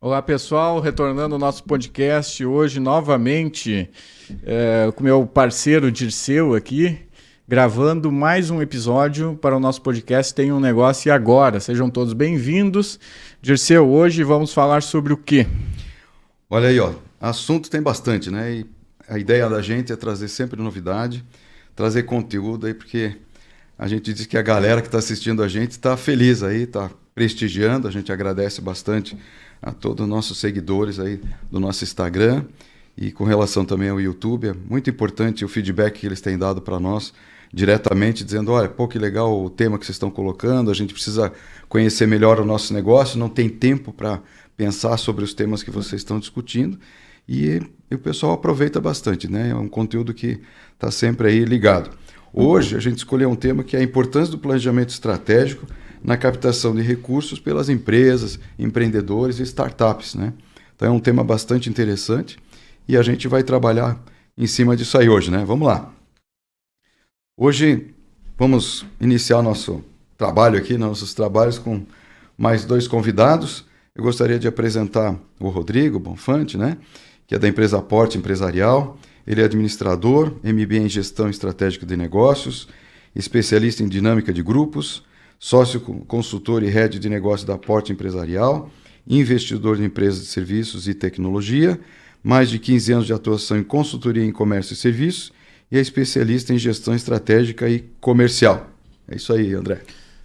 Olá pessoal, retornando ao nosso podcast hoje novamente com meu parceiro Dirceu aqui, gravando mais um episódio para o nosso podcast Tem um Negócio e Agora. Sejam todos bem-vindos. Dirceu, hoje vamos falar sobre o quê? Olha aí, ó, assunto tem bastante, né? E a ideia da gente é trazer sempre novidade, trazer conteúdo aí, porque a gente diz que a galera que está assistindo a gente está feliz aí, está prestigiando, a gente agradece bastante a todos os nossos seguidores aí do nosso Instagram e com relação também ao YouTube. É muito importante o feedback que eles têm dado para nós diretamente, dizendo, olha, pô, que legal o tema que vocês estão colocando, a gente precisa conhecer melhor o nosso negócio, não tem tempo para pensar sobre os temas que vocês estão discutindo e o pessoal aproveita bastante, né? É um conteúdo que está sempre aí ligado. Hoje a gente escolheu um tema que é a importância do planejamento estratégico na captação de recursos pelas empresas, empreendedores e startups, né? Então é um tema bastante interessante e a gente vai trabalhar em cima disso aí hoje, né? Vamos lá. Hoje vamos iniciar nosso trabalho aqui, nossos trabalhos com mais dois convidados. Eu gostaria de apresentar o Rodrigo Bonfante, né? Que é da empresa Aporte Empresarial. Ele é administrador, MBA em Gestão Estratégica de Negócios, especialista em dinâmica de grupos, sócio consultor e head de negócio da Aporte Empresarial, investidor de empresas de serviços e tecnologia, mais de 15 anos de atuação em consultoria em comércio e serviços e é especialista em gestão estratégica e comercial. É isso aí, André.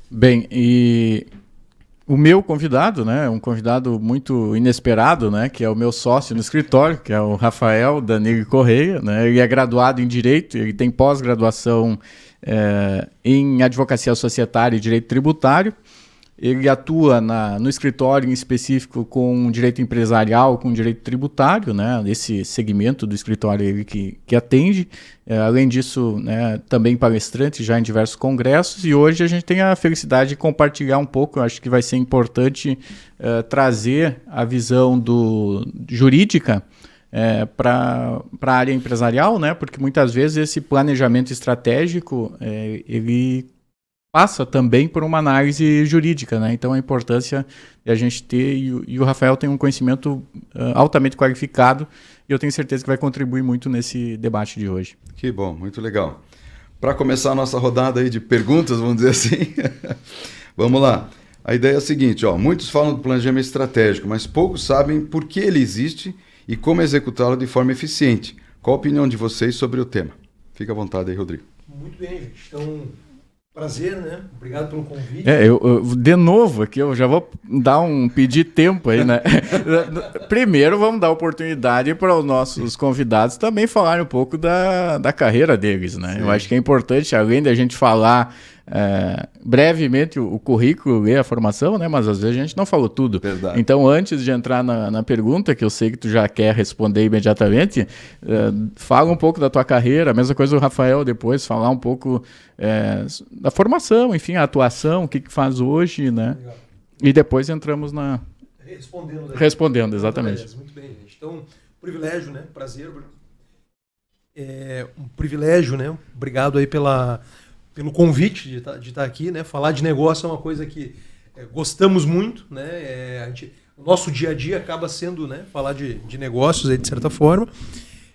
Bem, e o meu convidado, né, um convidado muito inesperado, né, que é o meu sócio no escritório, que é o Rafael Danilo Correia, né, ele é graduado em Direito, ele tem pós-graduação em Advocacia Societária e Direito Tributário. Ele atua no escritório em específico com direito empresarial, com direito tributário, né? Esse segmento do escritório ele que atende. Além disso, né, também palestrante já em diversos congressos. E hoje a gente tem a felicidade de compartilhar um pouco. Eu acho que vai ser importante trazer a visão jurídica para a área empresarial, né? Porque muitas vezes esse planejamento estratégico ele passa também por uma análise jurídica, né? Então a importância de a gente ter, e o Rafael tem um conhecimento altamente qualificado, e eu tenho certeza que vai contribuir muito nesse debate de hoje. Que bom, muito legal. Para começar a nossa rodada aí de perguntas, vamos dizer assim, vamos lá. A ideia é a seguinte, ó, muitos falam do planejamento estratégico, mas poucos sabem por que ele existe e como executá-lo de forma eficiente. Qual a opinião de vocês sobre o tema? Fica à vontade aí, Rodrigo. Muito bem, gente. Então, prazer, né? Obrigado pelo convite. De novo aqui, eu já vou pedir tempo aí, né? Primeiro, vamos dar oportunidade para os nossos convidados também falarem um pouco da carreira deles, né? Sim. Eu acho que é importante, além da gente falar brevemente o currículo e a formação, né? Mas às vezes a gente não falou tudo. Verdade. Então, antes de entrar na pergunta, que eu sei que tu já quer responder imediatamente, fala um pouco da tua carreira, a mesma coisa do Rafael depois, falar um pouco da formação, enfim, a atuação, o que faz hoje, né? Legal. E depois entramos na... Respondendo, exatamente. Muito bem, gente. Então, privilégio, né? Prazer. Um privilégio, né? Obrigado aí pelo convite de estar aqui, né? Falar de negócio é uma coisa que gostamos muito, né? O nosso dia a dia acaba sendo, né? Falar de negócios aí, de certa forma.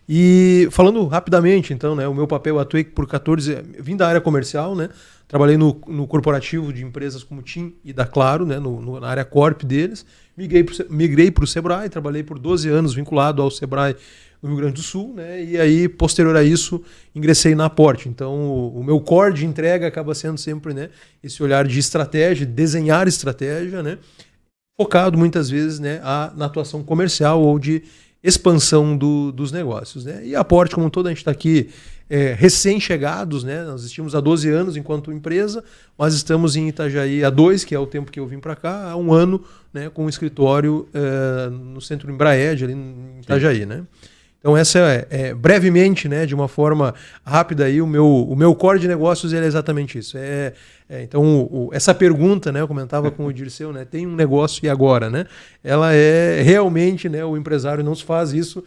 E falando rapidamente, então, né? O meu papel, eu atuei por 14... Vim da área comercial, né? Trabalhei no corporativo de empresas como TIM e da Claro, né? Na área corp deles. Migrei para o Sebrae, trabalhei por 12 anos vinculado ao Sebrae no Rio Grande do Sul, né? E aí, posterior a isso, ingressei na Aporte. Então, o meu core de entrega acaba sendo sempre, né, esse olhar de estratégia, desenhar estratégia, né, focado muitas vezes, né, na atuação comercial ou de expansão dos negócios, né? E a Aporte, como um todo, a gente está aqui recém-chegados, né? Nós existimos há 12 anos enquanto empresa, mas estamos em Itajaí há 2, que é o tempo que eu vim para cá, há 1 ano, né, com um escritório no centro Embraed, ali em Itajaí, né? Então essa brevemente, né, de uma forma rápida aí, o meu core de negócios ele é exatamente isso. Então essa pergunta, né, eu comentava com o Dirceu, né, tem um negócio e agora, né? Ela é realmente, né, o empresário não se faz isso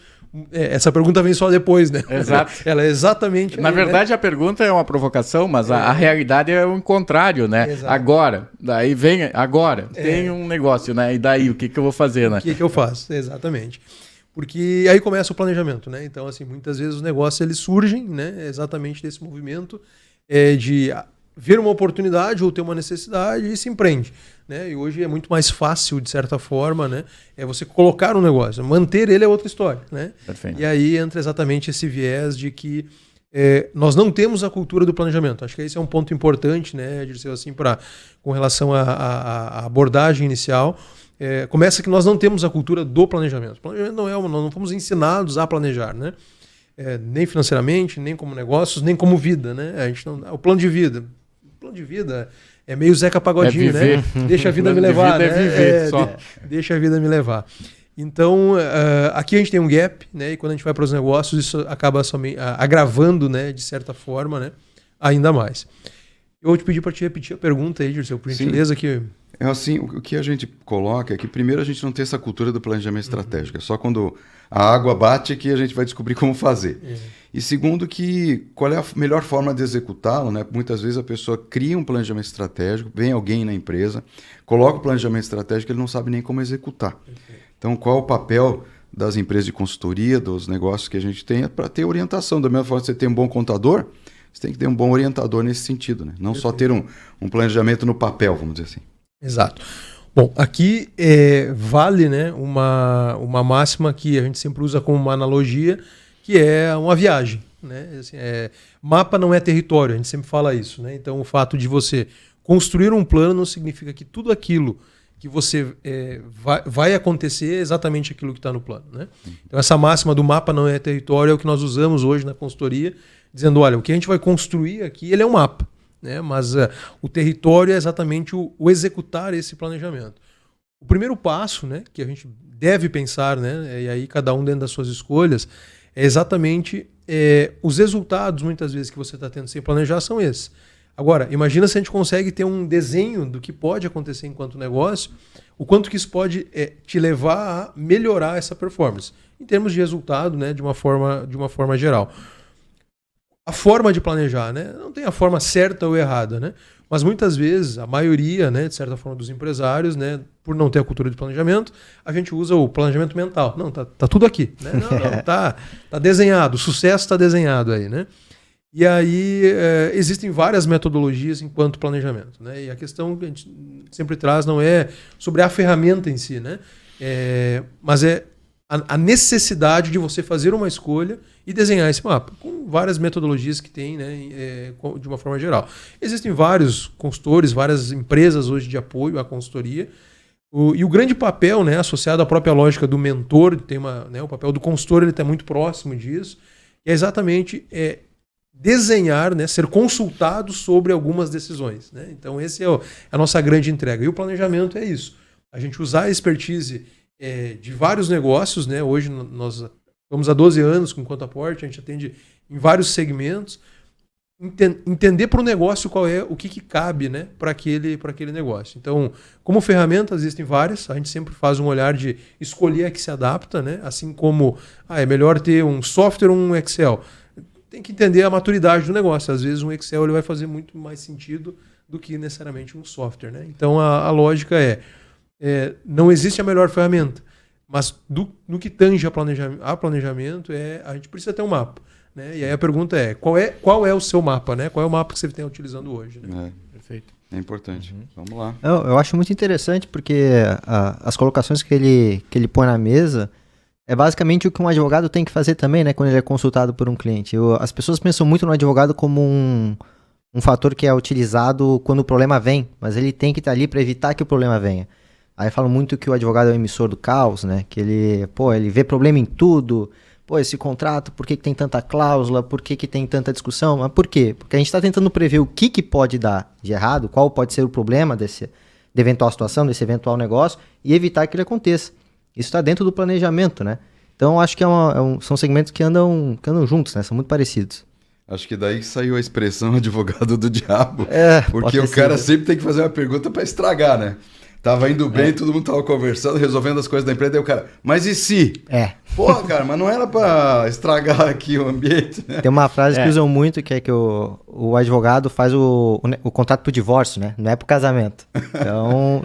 essa pergunta vem só depois, né? Exato. Ela é exatamente... Na verdade, a pergunta é uma provocação, mas a realidade é o contrário, né? Exato. Agora, daí vem, agora, tem um negócio, né? E daí, o que eu vou fazer, né? O que eu faço? Exatamente. Porque aí começa o planejamento, né? Então, assim, muitas vezes os negócios eles surgem, né? Exatamente desse movimento de ver uma oportunidade ou ter uma necessidade e se empreende, né? E hoje é muito mais fácil, de certa forma, né? É você colocar um negócio, manter ele é outra história, né? Perfeito. E aí entra exatamente esse viés de que nós não temos a cultura do planejamento. Acho que esse é um ponto importante, né? De ser assim com relação à abordagem inicial. Começa que nós não temos a cultura do planejamento. O planejamento nós não fomos ensinados a planejar, né? Nem financeiramente, nem como negócios, nem como vida, né? O plano de vida. O plano de vida é meio Zeca Pagodinho, né? Deixa a vida me levar. Vida é viver, só. Deixa a vida me levar. Então, aqui a gente tem um gap, né? E quando a gente vai para os negócios, isso acaba agravando, né? De certa forma, né? Ainda mais. Eu vou te pedir para te repetir a pergunta aí, Dirceu, por gentileza, que... É assim, o que a gente coloca é que primeiro a gente não tem essa cultura do planejamento estratégico. É só quando a água bate que a gente vai descobrir como fazer. E segundo que qual é a melhor forma de executá-lo, né? Muitas vezes a pessoa cria um planejamento estratégico, vem alguém na empresa, coloca o planejamento estratégico e ele não sabe nem como executar. Então qual é o papel das empresas de consultoria, dos negócios que a gente tem para ter orientação. Da mesma forma que você tem um bom contador, você tem que ter um bom orientador nesse sentido, né? Não só ter um planejamento no papel, vamos dizer assim. Exato. Bom, aqui vale, né, uma máxima que a gente sempre usa como uma analogia, que é uma viagem, né? Assim, mapa não é território, a gente sempre fala isso, né? Então o fato de você construir um plano não significa que tudo aquilo que você vai acontecer é exatamente aquilo que está no plano, né? Então essa máxima do mapa não é território é o que nós usamos hoje na consultoria, dizendo, olha, o que a gente vai construir aqui, ele é um mapa. Né? Mas o território é exatamente o executar esse planejamento. O primeiro passo, né, que a gente deve pensar, né, e aí cada um dentro das suas escolhas, é exatamente os resultados, muitas vezes, que você está tendo sem planejar são esses. Agora, imagina se a gente consegue ter um desenho do que pode acontecer enquanto negócio, o quanto que isso pode te levar a melhorar essa performance, em termos de resultado, né, de uma forma geral. A forma de planejar, né? Não tem a forma certa ou errada, né? Mas muitas vezes, a maioria, né, de certa forma, dos empresários, né, por não ter a cultura de planejamento, a gente usa o planejamento mental. Não, tá tudo aqui, né? Não, tá desenhado, o sucesso está desenhado aí, né? E aí existem várias metodologias enquanto planejamento, né? E a questão que a gente sempre traz não é sobre a ferramenta em si, né? Mas a necessidade de você fazer uma escolha e desenhar esse mapa, com várias metodologias que tem, né, de uma forma geral. Existem vários consultores, várias empresas hoje de apoio à consultoria, e o grande papel, né, associado à própria lógica do mentor, o papel do consultor ele está muito próximo disso, é exatamente desenhar, né, ser consultado sobre algumas decisões. Né? Então essa é a nossa grande entrega. E o planejamento é isso. A gente usar a expertise de vários negócios, né? Hoje nós vamos há 12 anos com Contaporte, a gente atende em vários segmentos, entender para o negócio qual é o que cabe, né, para aquele negócio. Então, como ferramentas existem várias, a gente sempre faz um olhar de escolher a que se adapta, né? Assim como é melhor ter um software ou um Excel. Tem que entender a maturidade do negócio. Às vezes um Excel ele vai fazer muito mais sentido do que necessariamente um software, né? Então a lógica não existe a melhor ferramenta, mas no que tange a planejamento, a gente precisa ter um mapa. Né? E aí a pergunta qual é o seu mapa? Né? Qual é o mapa que você está utilizando hoje? Né? Perfeito. É importante. Vamos lá. Eu acho muito interessante porque as colocações que ele põe na mesa é basicamente o que um advogado tem que fazer também, né, quando ele é consultado por um cliente. As pessoas pensam muito no advogado como um fator que é utilizado quando o problema vem, mas ele tem que estar ali para evitar que o problema venha. Aí falam muito que o advogado é o emissor do caos, né? Que ele vê problema em tudo. Esse contrato, por que tem tanta cláusula? Por que tem tanta discussão? Mas por quê? Porque a gente está tentando prever o que pode dar de errado, qual pode ser o problema de eventual situação, desse eventual negócio, e evitar que ele aconteça. Isso está dentro do planejamento, né? Então, acho que são segmentos que andam juntos, né? São muito parecidos. Acho que daí saiu a expressão advogado do diabo. Porque o cara sempre tem que fazer uma pergunta para estragar, né? Tava indo bem, todo mundo tava conversando, resolvendo as coisas da empresa, daí o cara, mas e se? Porra, cara, mas não era pra estragar aqui o ambiente, né? Tem uma frase que usam muito, que é que o advogado faz o contrato pro divórcio, né? Não é pro casamento. Então...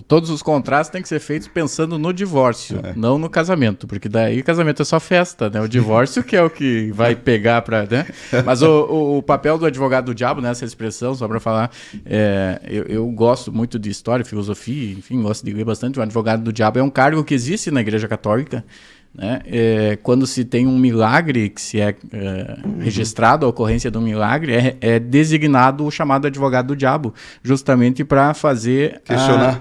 todos os contratos têm que ser feitos pensando no divórcio, não no casamento, porque daí o casamento é só festa, né? O divórcio que é o que vai pegar pra... Né? Mas o papel do advogado do diabo, né? Essa expressão, só pra falar, eu gosto muito de história, filosofia, enfim, gosto de ler bastante. O advogado do diabo é um cargo que existe na Igreja Católica, né? Quando se tem um milagre, que se é registrado a ocorrência de um milagre, é designado o chamado advogado do diabo, justamente para fazer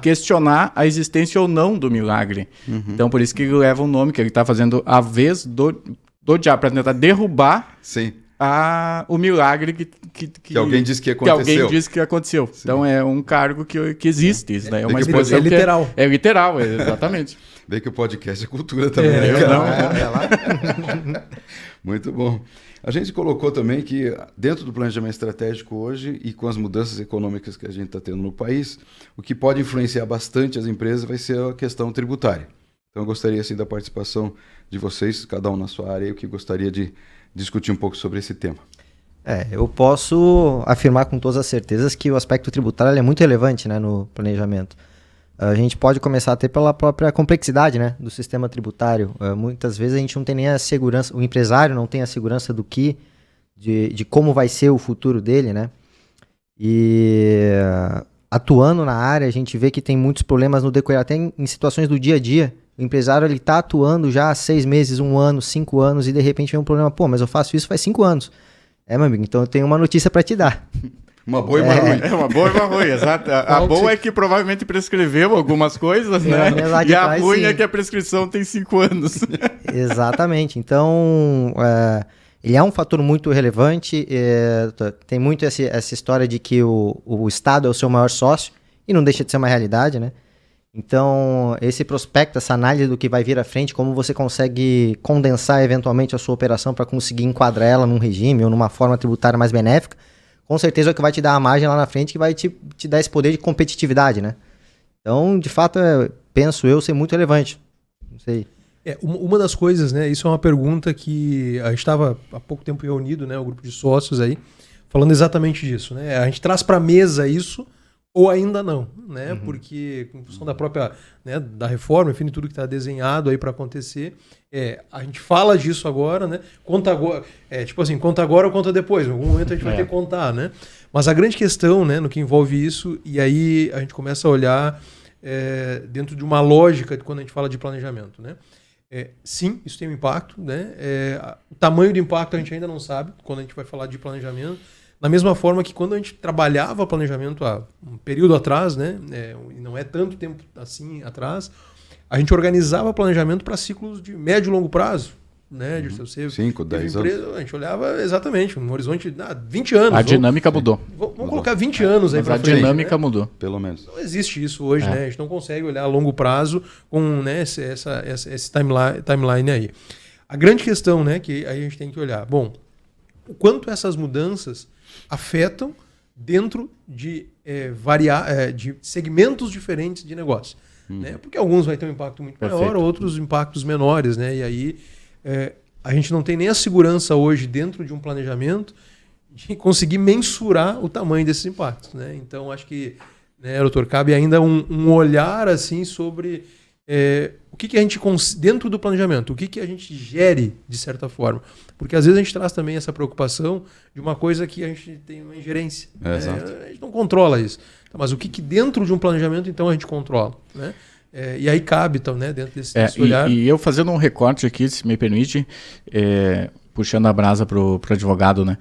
questionar a existência ou não do milagre. Então, por isso que ele leva o nome, que ele está fazendo a vez do diabo, para tentar derrubar o milagre que alguém disse que aconteceu. Que alguém disse que aconteceu. Sim. Então é um cargo que existe. Isso daí é uma expressão literal. É literal, exatamente. Vê que o podcast é cultura também. Muito bom. A gente colocou também que dentro do planejamento estratégico hoje e com as mudanças econômicas que a gente está tendo no país, o que pode influenciar bastante as empresas vai ser a questão tributária. Então eu gostaria assim, da participação de vocês, cada um na sua área, o que gostaria de discutir um pouco sobre esse tema. Eu posso afirmar com todas as certezas que o aspecto tributário é muito relevante, né, no planejamento. A gente pode começar até pela própria complexidade, né, do sistema tributário. Muitas vezes a gente não tem nem a segurança, o empresário não tem a segurança de como vai ser o futuro dele, né? E atuando na área, a gente vê que tem muitos problemas no decorrer, até em situações do dia a dia. O empresário ele está atuando já há 6 meses, 1 ano, 5 anos e de repente vem um problema. Pô, mas eu faço isso faz 5 anos. Meu amigo, então eu tenho uma notícia para te dar. Uma boa e uma ruim. Uma boa e uma ruim, exato. A boa é que provavelmente prescreveu algumas coisas, né? E a ruim é que a prescrição tem 5 anos. Exatamente. Então, ele é um fator muito relevante. Tem muito essa história de que o Estado é o seu maior sócio e não deixa de ser uma realidade, né? Então, esse prospecto, essa análise do que vai vir à frente, como você consegue condensar eventualmente a sua operação para conseguir enquadrar ela num regime ou numa forma tributária mais benéfica, com certeza é o que vai te dar a margem lá na frente, que vai te dar esse poder de competitividade, né? Então, de fato, penso eu ser muito relevante. Não sei. Uma das coisas, né? Isso é uma pergunta que a gente estava há pouco tempo reunido, né? O grupo de sócios aí, falando exatamente disso, né? A gente traz para a mesa isso ou ainda não, né? Porque em função da própria, né, da reforma, enfim, tudo que está desenhado aí para acontecer, a gente fala disso agora, né? Conta agora, tipo assim, conta agora ou conta depois. Em algum momento a gente vai ter que contar, né? Mas a grande questão, né, no que envolve isso, e aí a gente começa a olhar dentro de uma lógica de quando a gente fala de planejamento, né? Sim, isso tem um impacto, né? O tamanho do impacto a gente ainda não sabe quando a gente vai falar de planejamento. Da mesma forma que quando a gente trabalhava planejamento há um período atrás, né, e não é tanto tempo assim atrás, a gente organizava planejamento para ciclos de médio e longo prazo. Né, de 5, 10 anos. A gente olhava exatamente um horizonte de 20 anos. A dinâmica mudou. Vamos colocar 20 anos aí para frente. A dinâmica mudou. Pelo menos. Não existe isso hoje, né? A gente não consegue olhar a longo prazo com, né, esse timeline aí. A grande questão, né, que aí a gente tem que olhar, bom, o quanto essas mudanças afetam dentro de de segmentos diferentes de negócio. Né? Porque alguns vai ter um impacto muito maior, outros impactos menores. Né? E aí a gente não tem nem a segurança hoje dentro de um planejamento de conseguir mensurar o tamanho desses impactos. Né? Então, acho que, né, doutor, cabe ainda um olhar assim sobre o que a gente, dentro do planejamento, o que a gente gere de certa forma. Porque às vezes a gente traz também essa preocupação de uma coisa que a gente tem uma ingerência. Exato. A gente não controla isso. Mas o que dentro de um planejamento, então, a gente controla. Né? E aí cabe, então, né, dentro desse olhar. E eu fazendo um recorte aqui, se me permite, puxando a brasa para o advogado, né?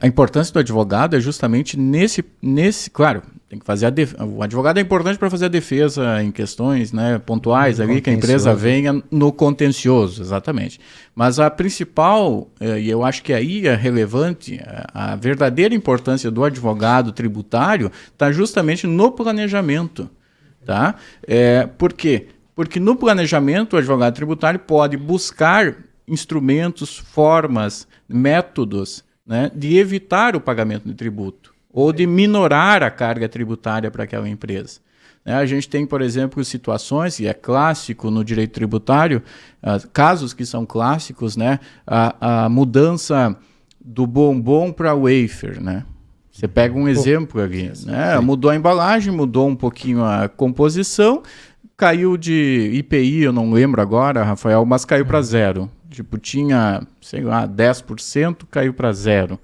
A importância do advogado é justamente nesse claro, tem que fazer o advogado é importante para fazer a defesa em questões, né, pontuais ali que a empresa venha no contencioso, exatamente. Mas a principal, e eu acho que aí é relevante, a verdadeira importância do advogado tributário está justamente no planejamento, tá? Por quê? Porque no planejamento o advogado tributário pode buscar instrumentos, formas, métodos, né, de evitar o pagamento de tributo ou de minorar a carga tributária para aquela empresa. né? A gente tem, por exemplo, situações, e é clássico no direito tributário, casos que são clássicos, né? A mudança do bombom para wafer, né? Você pega um exemplo ali, né? Mudou a embalagem, mudou um pouquinho a composição, caiu de IPI, eu não lembro agora, Rafael, mas caiu para zero. Tipo, tinha, sei lá, 10%, caiu para zero.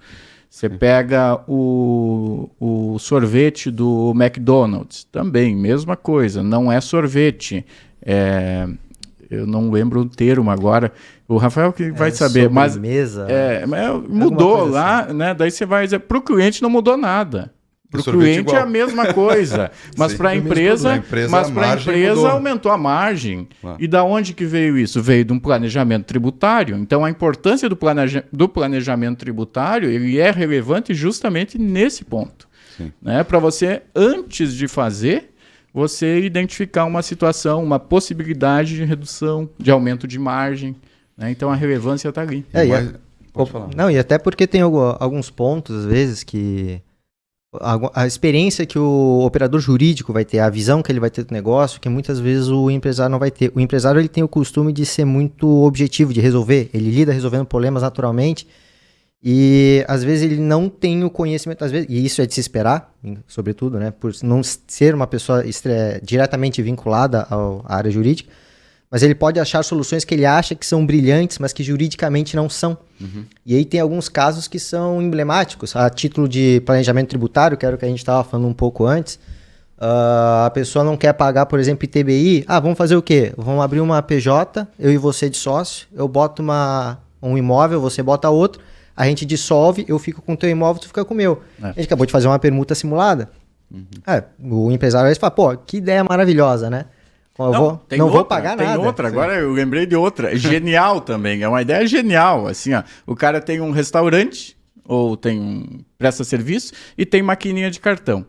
Você pega o sorvete do McDonald's, também, mesma coisa, não é sorvete. Eu não lembro o termo agora, o Rafael que vai saber, mas mudou lá, assim, né? Daí você vai dizer, para o cliente não mudou nada. Para o cliente igual. É a mesma coisa, mas para a empresa aumentou a margem. E da onde que veio isso? Veio de um planejamento tributário. Então a importância do planejamento tributário ele é relevante justamente nesse ponto, né? Para você, antes de fazer, você identificar uma situação, uma possibilidade de redução, de aumento de margem, né? Então a relevância está ali. Pode falar. Não, e até porque tem alguns pontos, às vezes, que a experiência que o operador jurídico vai ter, a visão que ele vai ter do negócio, que muitas vezes o empresário não vai ter. O empresário ele tem o costume de ser muito objetivo, de resolver. Ele lida resolvendo problemas naturalmente e às vezes ele não tem o conhecimento, às vezes, e isso é de se esperar, sobretudo, né, por não ser uma pessoa diretamente vinculada à área jurídica, mas ele pode achar soluções que ele acha que são brilhantes, mas que juridicamente não são. E aí tem alguns casos que são emblemáticos. A título de planejamento tributário, que era o que a gente estava falando um pouco antes, a pessoa não quer pagar, por exemplo, ITBI. Vamos fazer o quê? Vamos abrir uma PJ, eu e você de sócio, eu boto um imóvel, você bota outro, a gente dissolve, eu fico com o teu imóvel, tu fica com o meu. A gente acabou de fazer uma permuta simulada. O empresário vai falar, pô, que ideia maravilhosa, né? Não vou pagar nada. Tem outra, agora eu lembrei de outra. Genial também, é uma ideia genial. Assim, ó, o cara tem um restaurante, ou presta serviço, e tem maquininha de cartão.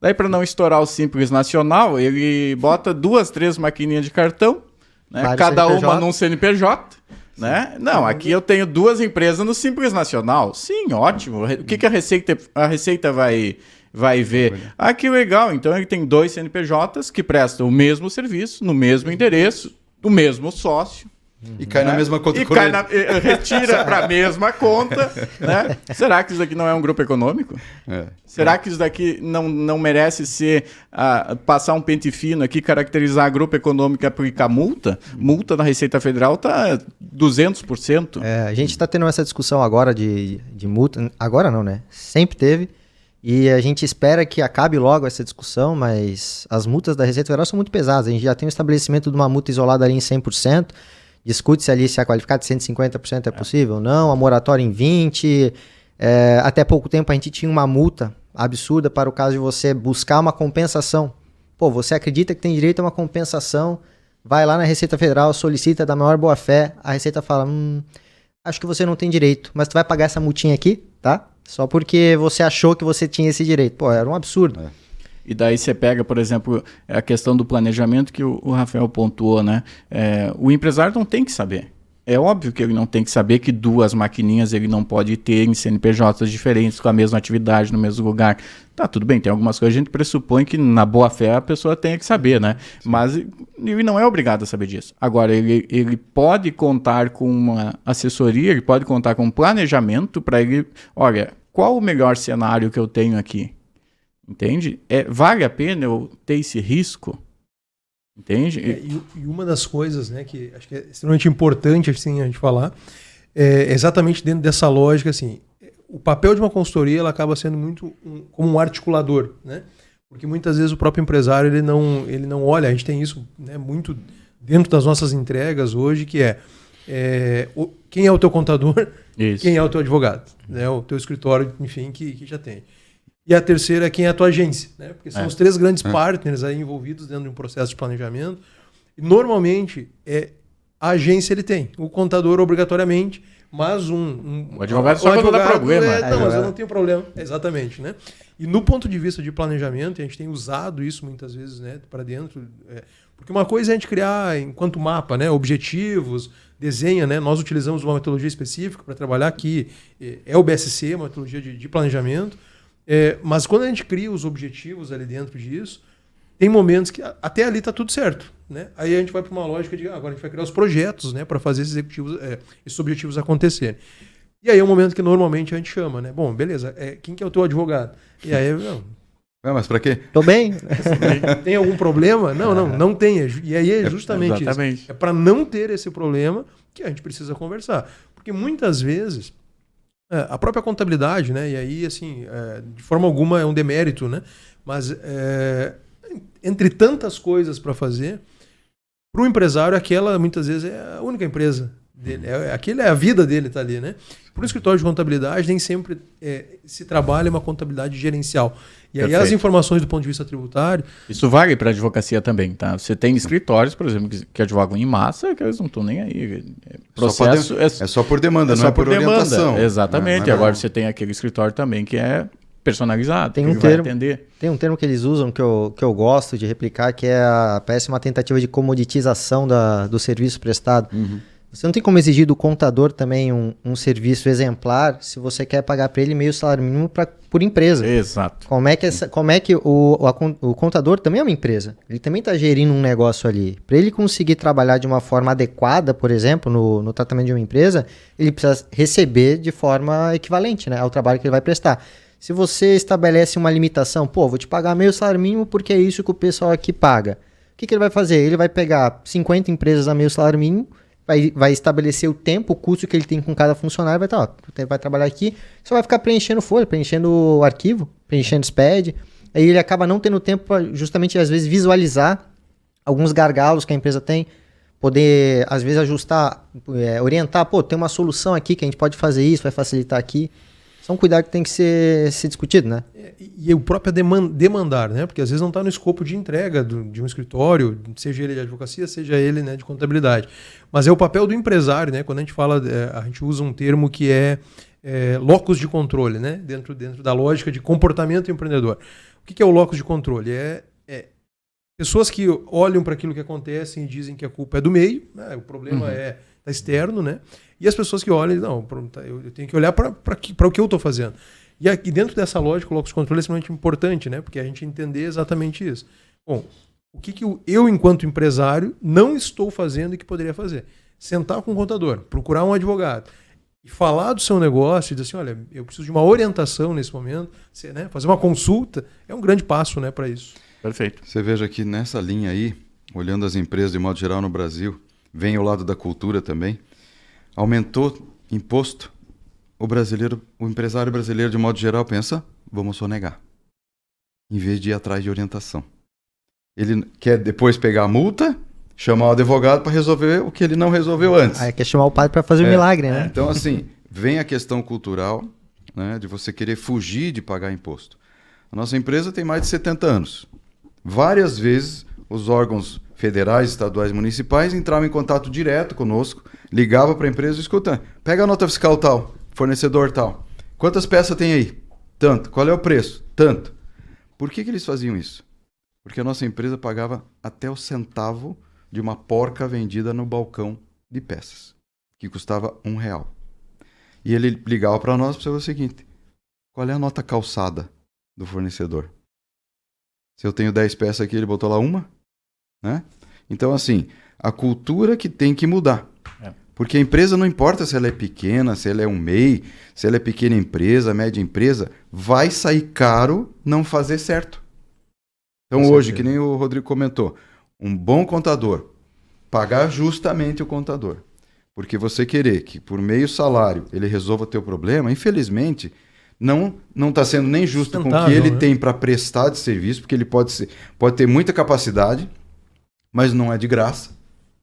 Daí, para não estourar o Simples Nacional, ele bota 2, 3 maquininhas de cartão, né? Cada CNPJ. Uma num CNPJ. Né? Não, aqui eu tenho 2 empresas no Simples Nacional. Sim, ótimo. O que a Receita vai ver? Que legal. Então ele tem 2 CNPJs que prestam o mesmo serviço, no mesmo endereço, do mesmo sócio. E cai na mesma conta. Retira para a mesma conta. Né? Será que isso daqui não é um grupo econômico? Será que isso daqui não merece ser passar um pente fino aqui, caracterizar grupo econômico e aplicar multa? Multa da Receita Federal está 200%. A gente está tendo essa discussão agora de multa. Agora não, né? Sempre teve. E a gente espera que acabe logo essa discussão, mas as multas da Receita Federal são muito pesadas. A gente já tem o estabelecimento de uma multa isolada ali em 100%. Discute-se ali se a qualificada de 150% é possível ou não, a moratória em 20%. Até pouco tempo a gente tinha uma multa absurda para o caso de você buscar uma compensação. Pô, você acredita que tem direito a uma compensação, vai lá na Receita Federal, solicita da maior boa-fé, a Receita fala, acho que você não tem direito, mas tu vai pagar essa multinha aqui, tá? Só porque você achou que você tinha esse direito. Pô, era um absurdo. E daí você pega, por exemplo, a questão do planejamento que o Rafael pontuou, né? O empresário não tem que saber. É óbvio que ele não tem que saber que 2 maquininhas ele não pode ter em CNPJs diferentes, com a mesma atividade, no mesmo lugar. Tá, tudo bem, tem algumas coisas que a gente pressupõe que na boa-fé a pessoa tenha que saber, né? Mas ele não é obrigado a saber disso. Agora, ele pode contar com uma assessoria, ele pode contar com um planejamento para ele, olha, qual o melhor cenário que eu tenho aqui? Entende? Vale a pena eu ter esse risco? Entende? E uma das coisas, né, que acho que é extremamente importante assim, a gente falar é exatamente dentro dessa lógica, assim, o papel de uma consultoria ela acaba sendo muito como um articulador, né? Porque muitas vezes o próprio empresário ele não olha, a gente tem isso, né, muito dentro das nossas entregas hoje, que quem é o teu contador, isso. Quem é o teu advogado, né? O teu escritório, enfim, que já tem. E a terceira é quem é a tua agência, né? Porque são os 3 grandes partners aí envolvidos dentro de um processo de planejamento. E normalmente a agência ele tem, o contador obrigatoriamente, mas o advogado só quando dá problema. Mas eu não tenho problema, exatamente, né? E no ponto de vista de planejamento, a gente tem usado isso muitas vezes, né, para dentro, porque uma coisa é a gente criar enquanto mapa, né, objetivos, desenha, né? Nós utilizamos uma metodologia específica para trabalhar aqui, é o BSC, uma metodologia de planejamento. Mas quando a gente cria os objetivos ali dentro disso, tem momentos que até ali está tudo certo, né? Aí a gente vai para uma lógica de agora a gente vai criar os projetos, né, para fazer esses objetivos acontecerem. E aí é um momento que normalmente a gente chama, né? Bom, beleza, quem que é o teu advogado? E aí, Mas para quê? Tô bem. tem algum problema? Não tem. E aí é justamente Exatamente. isso. É para não ter esse problema que a gente precisa conversar. Porque muitas vezes a própria contabilidade, né? E aí, assim, de forma alguma é um demérito, né? Mas entre tantas coisas para fazer, para o empresário, aquela muitas vezes é a única empresa dele. Aquilo é a vida dele, tá ali, né? Para o escritório de contabilidade, nem sempre se trabalha uma contabilidade gerencial. E aí Perfeito. as informações do ponto de vista tributário... Isso vale para a advocacia também, tá? Você tem escritórios, por exemplo, que advogam em massa, que eles não estão nem aí. Processo é só por demanda, não é por orientação. Exatamente. Não é Agora você tem aquele escritório também que é personalizado, Tem que um vai termo. atender. Tem um termo que eles usam que eu gosto de replicar, que parece uma tentativa de comoditização do serviço prestado. Você não tem como exigir do contador também um serviço exemplar se você quer pagar para ele meio salário mínimo por empresa. Exato. Como é que o contador também é uma empresa? Ele também está gerindo um negócio ali. Para ele conseguir trabalhar de uma forma adequada, por exemplo, no tratamento de uma empresa, ele precisa receber de forma equivalente, né, ao trabalho que ele vai prestar. Se você estabelece uma limitação, vou te pagar meio salário mínimo porque é isso que o pessoal aqui paga. O que ele vai fazer? Ele vai pegar 50 empresas a meio salário mínimo, vai estabelecer o tempo, o custo que ele tem com cada funcionário, vai trabalhar aqui, só vai ficar preenchendo folha, preenchendo o arquivo, preenchendo SPED, aí ele acaba não tendo tempo para justamente, às vezes, visualizar alguns gargalos que a empresa tem, poder, às vezes, ajustar, orientar, tem uma solução aqui que a gente pode fazer isso, vai facilitar aqui. São cuidados que tem que ser discutido, né? E o próprio demandar, né? Porque às vezes não está no escopo de entrega de um escritório, seja ele de advocacia, seja ele, né, de contabilidade. Mas é o papel do empresário, né? Quando a gente fala, a gente usa um termo que é locus de controle, né? Dentro da lógica de comportamento empreendedor. O que é o locus de controle? Pessoas que olham para aquilo que acontece e dizem que a culpa é do meio, né? O problema tá externo, né? E as pessoas que olham, não, eu tenho que olhar para o que eu estou fazendo. E aqui dentro dessa lógica, o locus de controle é extremamente importante, né? Porque a gente entender exatamente isso. Bom, o que eu, enquanto empresário, não estou fazendo e que poderia fazer? Sentar com o contador, procurar um advogado e falar do seu negócio e dizer assim, olha, eu preciso de uma orientação nesse momento, né? Fazer uma consulta é um grande passo, né, para isso. Perfeito. Você veja que nessa linha aí, olhando as empresas de modo geral no Brasil, vem o lado da cultura também, aumentou imposto, o empresário brasileiro de modo geral pensa, vamos sonegar, em vez de ir atrás de orientação. Ele quer depois pegar a multa, chamar o advogado para resolver o que ele não resolveu antes. Aí quer chamar o padre para fazer um milagre, né? Então, assim, vem a questão cultural, né, de você querer fugir de pagar imposto. A nossa empresa tem mais de 70 anos. Várias vezes os órgãos federais, estaduais, municipais entravam em contato direto conosco, ligava para a empresa e escuta, pega a nota fiscal tal, fornecedor tal. Quantas peças tem aí? Tanto. Qual é o preço? Tanto. Por que eles faziam isso? Porque a nossa empresa pagava até o centavo de uma porca vendida no balcão de peças, que custava R$1. E ele ligava para nós para saber o seguinte, qual é a nota calçada do fornecedor? Se eu tenho 10 peças aqui, ele botou lá uma, né? Então, assim, a cultura que tem que mudar. Porque a empresa não importa se ela é pequena, se ela é um MEI, se ela é pequena empresa, média empresa, vai sair caro não fazer certo. Então, hoje, que nem o Rodrigo comentou, um bom contador, pagar justamente o contador. Porque você querer que por meio salário ele resolva o teu problema, infelizmente, não está sendo nem justo com o que ele tem para prestar de serviço, porque ele pode ter muita capacidade, mas não é de graça,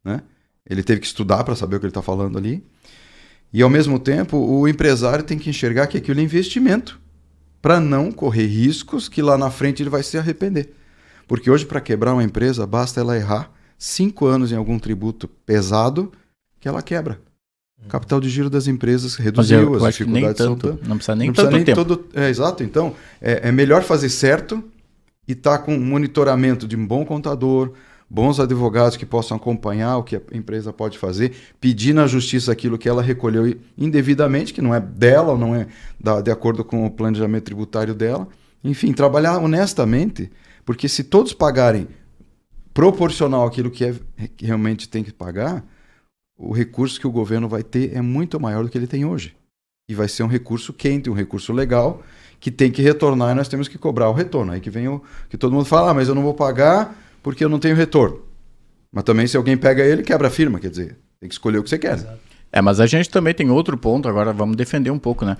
né? Ele teve que estudar para saber o que ele está falando ali. E, ao mesmo tempo, o empresário tem que enxergar que aquilo é investimento para não correr riscos que lá na frente ele vai se arrepender. Porque hoje, para quebrar uma empresa, basta ela errar 5 anos em algum tributo pesado que ela quebra. O capital de giro das empresas reduziu, as dificuldades são tanto. Não precisa nem tanto tempo. Exato. Então, é melhor fazer certo e estar com um monitoramento de um bom contador, bons advogados que possam acompanhar o que a empresa pode fazer, pedir na justiça aquilo que ela recolheu indevidamente, que não é dela, ou não é de acordo com o planejamento tributário dela. Enfim, trabalhar honestamente, Porque se todos pagarem proporcional àquilo que realmente tem que pagar, o recurso que o governo vai ter é muito maior do que ele tem hoje. E vai ser um recurso quente, um recurso legal, que tem que retornar e nós temos que cobrar o retorno. Aí que vem o que todo mundo fala, mas eu não vou pagar porque eu não tenho retorno. Mas também se alguém pega ele, quebra a firma, quer dizer, tem que escolher o que você quer. Né? Mas a gente também tem outro ponto, agora vamos defender um pouco, né?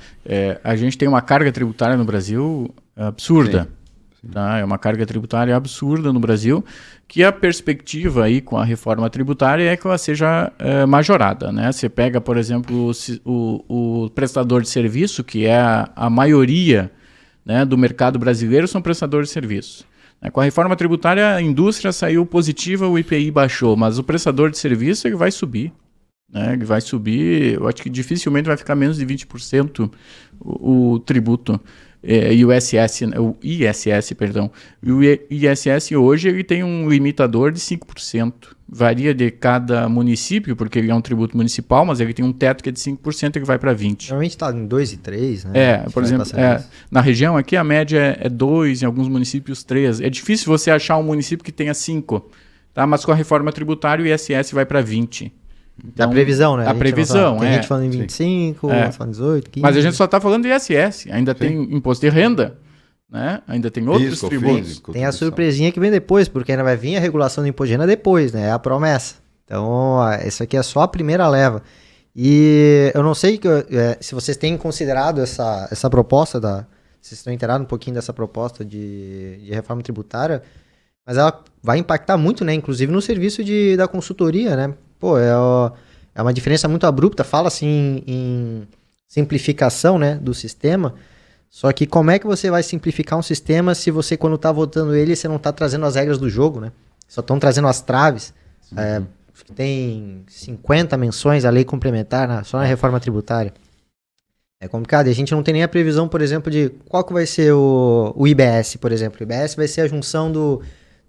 A gente tem uma carga tributária no Brasil absurda. Sim. Tá? É uma carga tributária absurda no Brasil, que a perspectiva aí com a reforma tributária é que ela seja majorada, né? Você pega, por exemplo, o prestador de serviço, que é a maioria, né, do mercado brasileiro são prestadores de serviço. Com a reforma tributária, a indústria saiu positiva, o IPI baixou, mas o prestador de serviço ele vai subir. Né? Ele vai subir, eu acho que dificilmente vai ficar menos de 20% o tributo. E o ISS, perdão. E o ISS hoje ele tem um limitador de 5%. Varia de cada município, porque ele é um tributo municipal, mas ele tem um teto que é de 5% e que vai para 20%. Normalmente está em 2 e 3, né? Por exemplo, na região aqui a média é 2, em alguns municípios 3. É difícil você achar um município que tenha 5, tá? Mas com a reforma tributária o ISS vai para 20%. Então, a previsão, né? A previsão, tem gente falando em 25, falando em 18, 15. Mas a gente só está falando de ISS. Ainda tem imposto de renda, né? Ainda tem outros tributos. Tem a surpresinha que vem depois, porque ainda vai vir a regulação do imposto de renda depois, né? É a promessa. Então, isso aqui é só a primeira leva. E eu não sei se vocês têm considerado essa proposta, vocês estão inteirados um pouquinho dessa proposta de reforma tributária, mas ela vai impactar muito, né? Inclusive no serviço da consultoria, né? Pô, é uma diferença muito abrupta, fala-se em simplificação, né, do sistema, só que como é que você vai simplificar um sistema se você, quando está votando ele, você não está trazendo as regras do jogo, né? Só estão trazendo as traves. Tem 50 menções à lei complementar só na reforma tributária. É complicado, e a gente não tem nem a previsão, por exemplo, de qual que vai ser o IBS, por exemplo. O IBS vai ser a junção do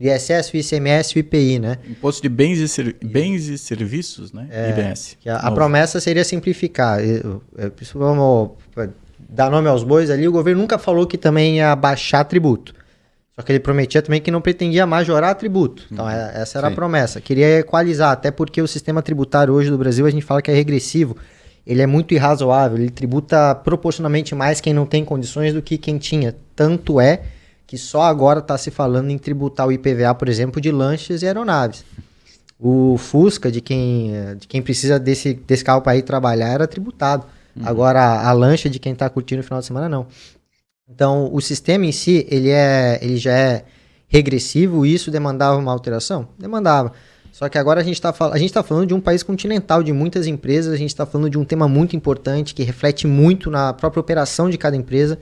ISS, o ICMS e o IPI, né? Imposto de bens e serviços, né? IBS. A promessa seria simplificar. Isso vamos dar nome aos bois ali. O governo nunca falou que também ia baixar tributo. Só que ele prometia também que não pretendia majorar tributo. Então, essa era a promessa. Queria equalizar, até porque o sistema tributário hoje do Brasil, a gente fala que é regressivo. Ele é muito irrazoável. Ele tributa proporcionalmente mais quem não tem condições do que quem tinha. Tanto é que só agora está se falando em tributar o IPVA, por exemplo, de lanches e aeronaves. O Fusca, de quem precisa desse carro para ir trabalhar, era tributado. Agora, a lancha de quem está curtindo no final de semana, não. Então, o sistema em si, ele já é regressivo e isso demandava uma alteração? Demandava. Só que agora a gente tá falando de um país continental, de muitas empresas, a gente está falando de um tema muito importante, que reflete muito na própria operação de cada empresa.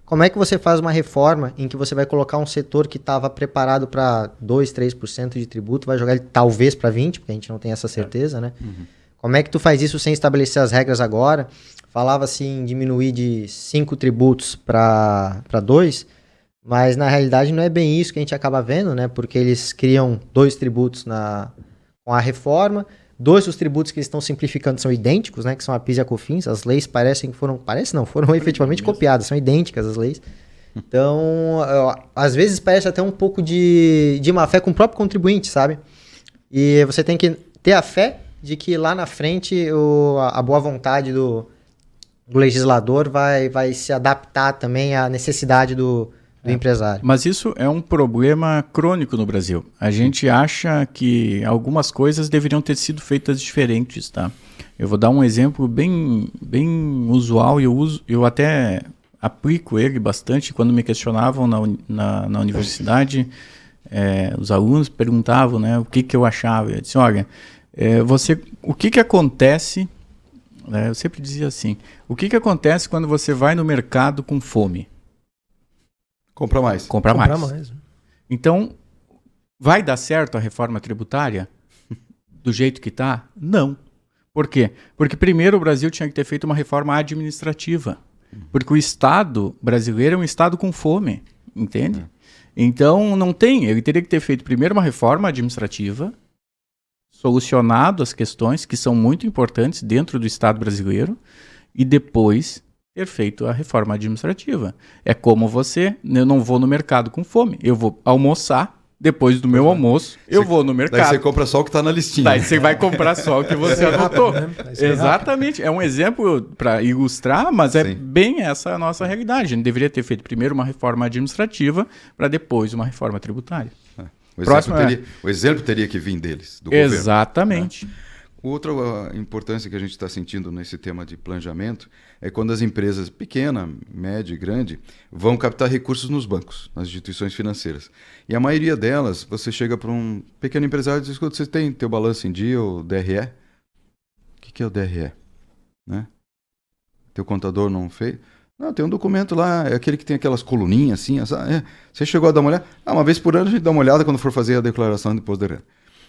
Como é que você faz uma reforma em que você vai colocar um setor que estava preparado para 2%, 3% de tributo, vai jogar ele talvez para 20%, porque a gente não tem essa certeza, né? Como é que tu faz isso sem estabelecer as regras agora? Falava-se em diminuir de 5 tributos para 2, mas na realidade não é bem isso que a gente acaba vendo, né? Porque eles criam 2 tributos com a reforma. 2 dos tributos que eles estão simplificando são idênticos, né? Que são a PIS e a COFINS. As leis foram efetivamente copiadas, são idênticas as leis. Então, às vezes parece até um pouco de má fé com o próprio contribuinte, sabe? E você tem que ter a fé de que lá na frente a boa vontade do legislador vai se adaptar também à necessidade do empresário. Mas isso é um problema crônico no Brasil. A gente acha que algumas coisas deveriam ter sido feitas diferentes, tá? Eu vou dar um exemplo bem usual e eu até aplico ele bastante quando me questionavam na universidade. Os alunos perguntavam, né, o que eu achava. Eu disse, olha, o que acontece, né, eu sempre dizia assim, o que acontece quando você vai no mercado com fome? Compra mais. Comprar mais. Então, vai dar certo a reforma tributária do jeito que está? Não. Por quê? Porque primeiro o Brasil tinha que ter feito uma reforma administrativa. Porque o Estado brasileiro é um Estado com fome, entende? Então, não tem. Ele teria que ter feito primeiro uma reforma administrativa, solucionado as questões que são muito importantes dentro do Estado brasileiro, e depois ter feito a reforma administrativa. É como eu não vou no mercado com fome, eu vou almoçar, depois do meu almoço, eu vou no mercado. Daí você compra só o que está na listinha. Daí você vai comprar só o que você anotou. Exatamente. É um exemplo para ilustrar, mas é bem essa a nossa realidade. A gente deveria ter feito primeiro uma reforma administrativa para depois uma reforma tributária. O exemplo teria que vir deles, do governo. Exatamente. Outra importância que a gente está sentindo nesse tema de planejamento é quando as empresas pequena, média e grande vão captar recursos nos bancos, nas instituições financeiras. E a maioria delas, você chega para um pequeno empresário e diz: escuta, você tem teu balanço em dia, o DRE? O que é o DRE? Né? Teu contador não fez? Não, tem um documento lá, é aquele que tem aquelas coluninhas assim. Você chegou a dar uma olhada? Uma vez por ano a gente dá uma olhada quando for fazer a declaração de imposto de renda.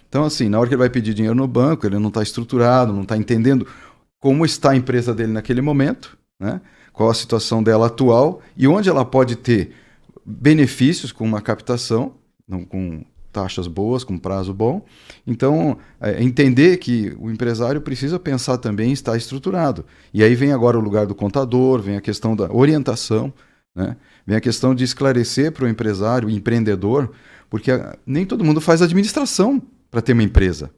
Então, assim, na hora que ele vai pedir dinheiro no banco, ele não está estruturado, não está entendendo como está a empresa dele naquele momento, né? Qual a situação dela atual e onde ela pode ter benefícios com uma captação, com taxas boas, com prazo bom. Então, entender que o empresário precisa pensar também em estar estruturado. E aí vem agora o lugar do contador, vem a questão da orientação, né? Vem a questão de esclarecer para o empresário, o empreendedor, porque nem todo mundo faz administração para ter uma empresa.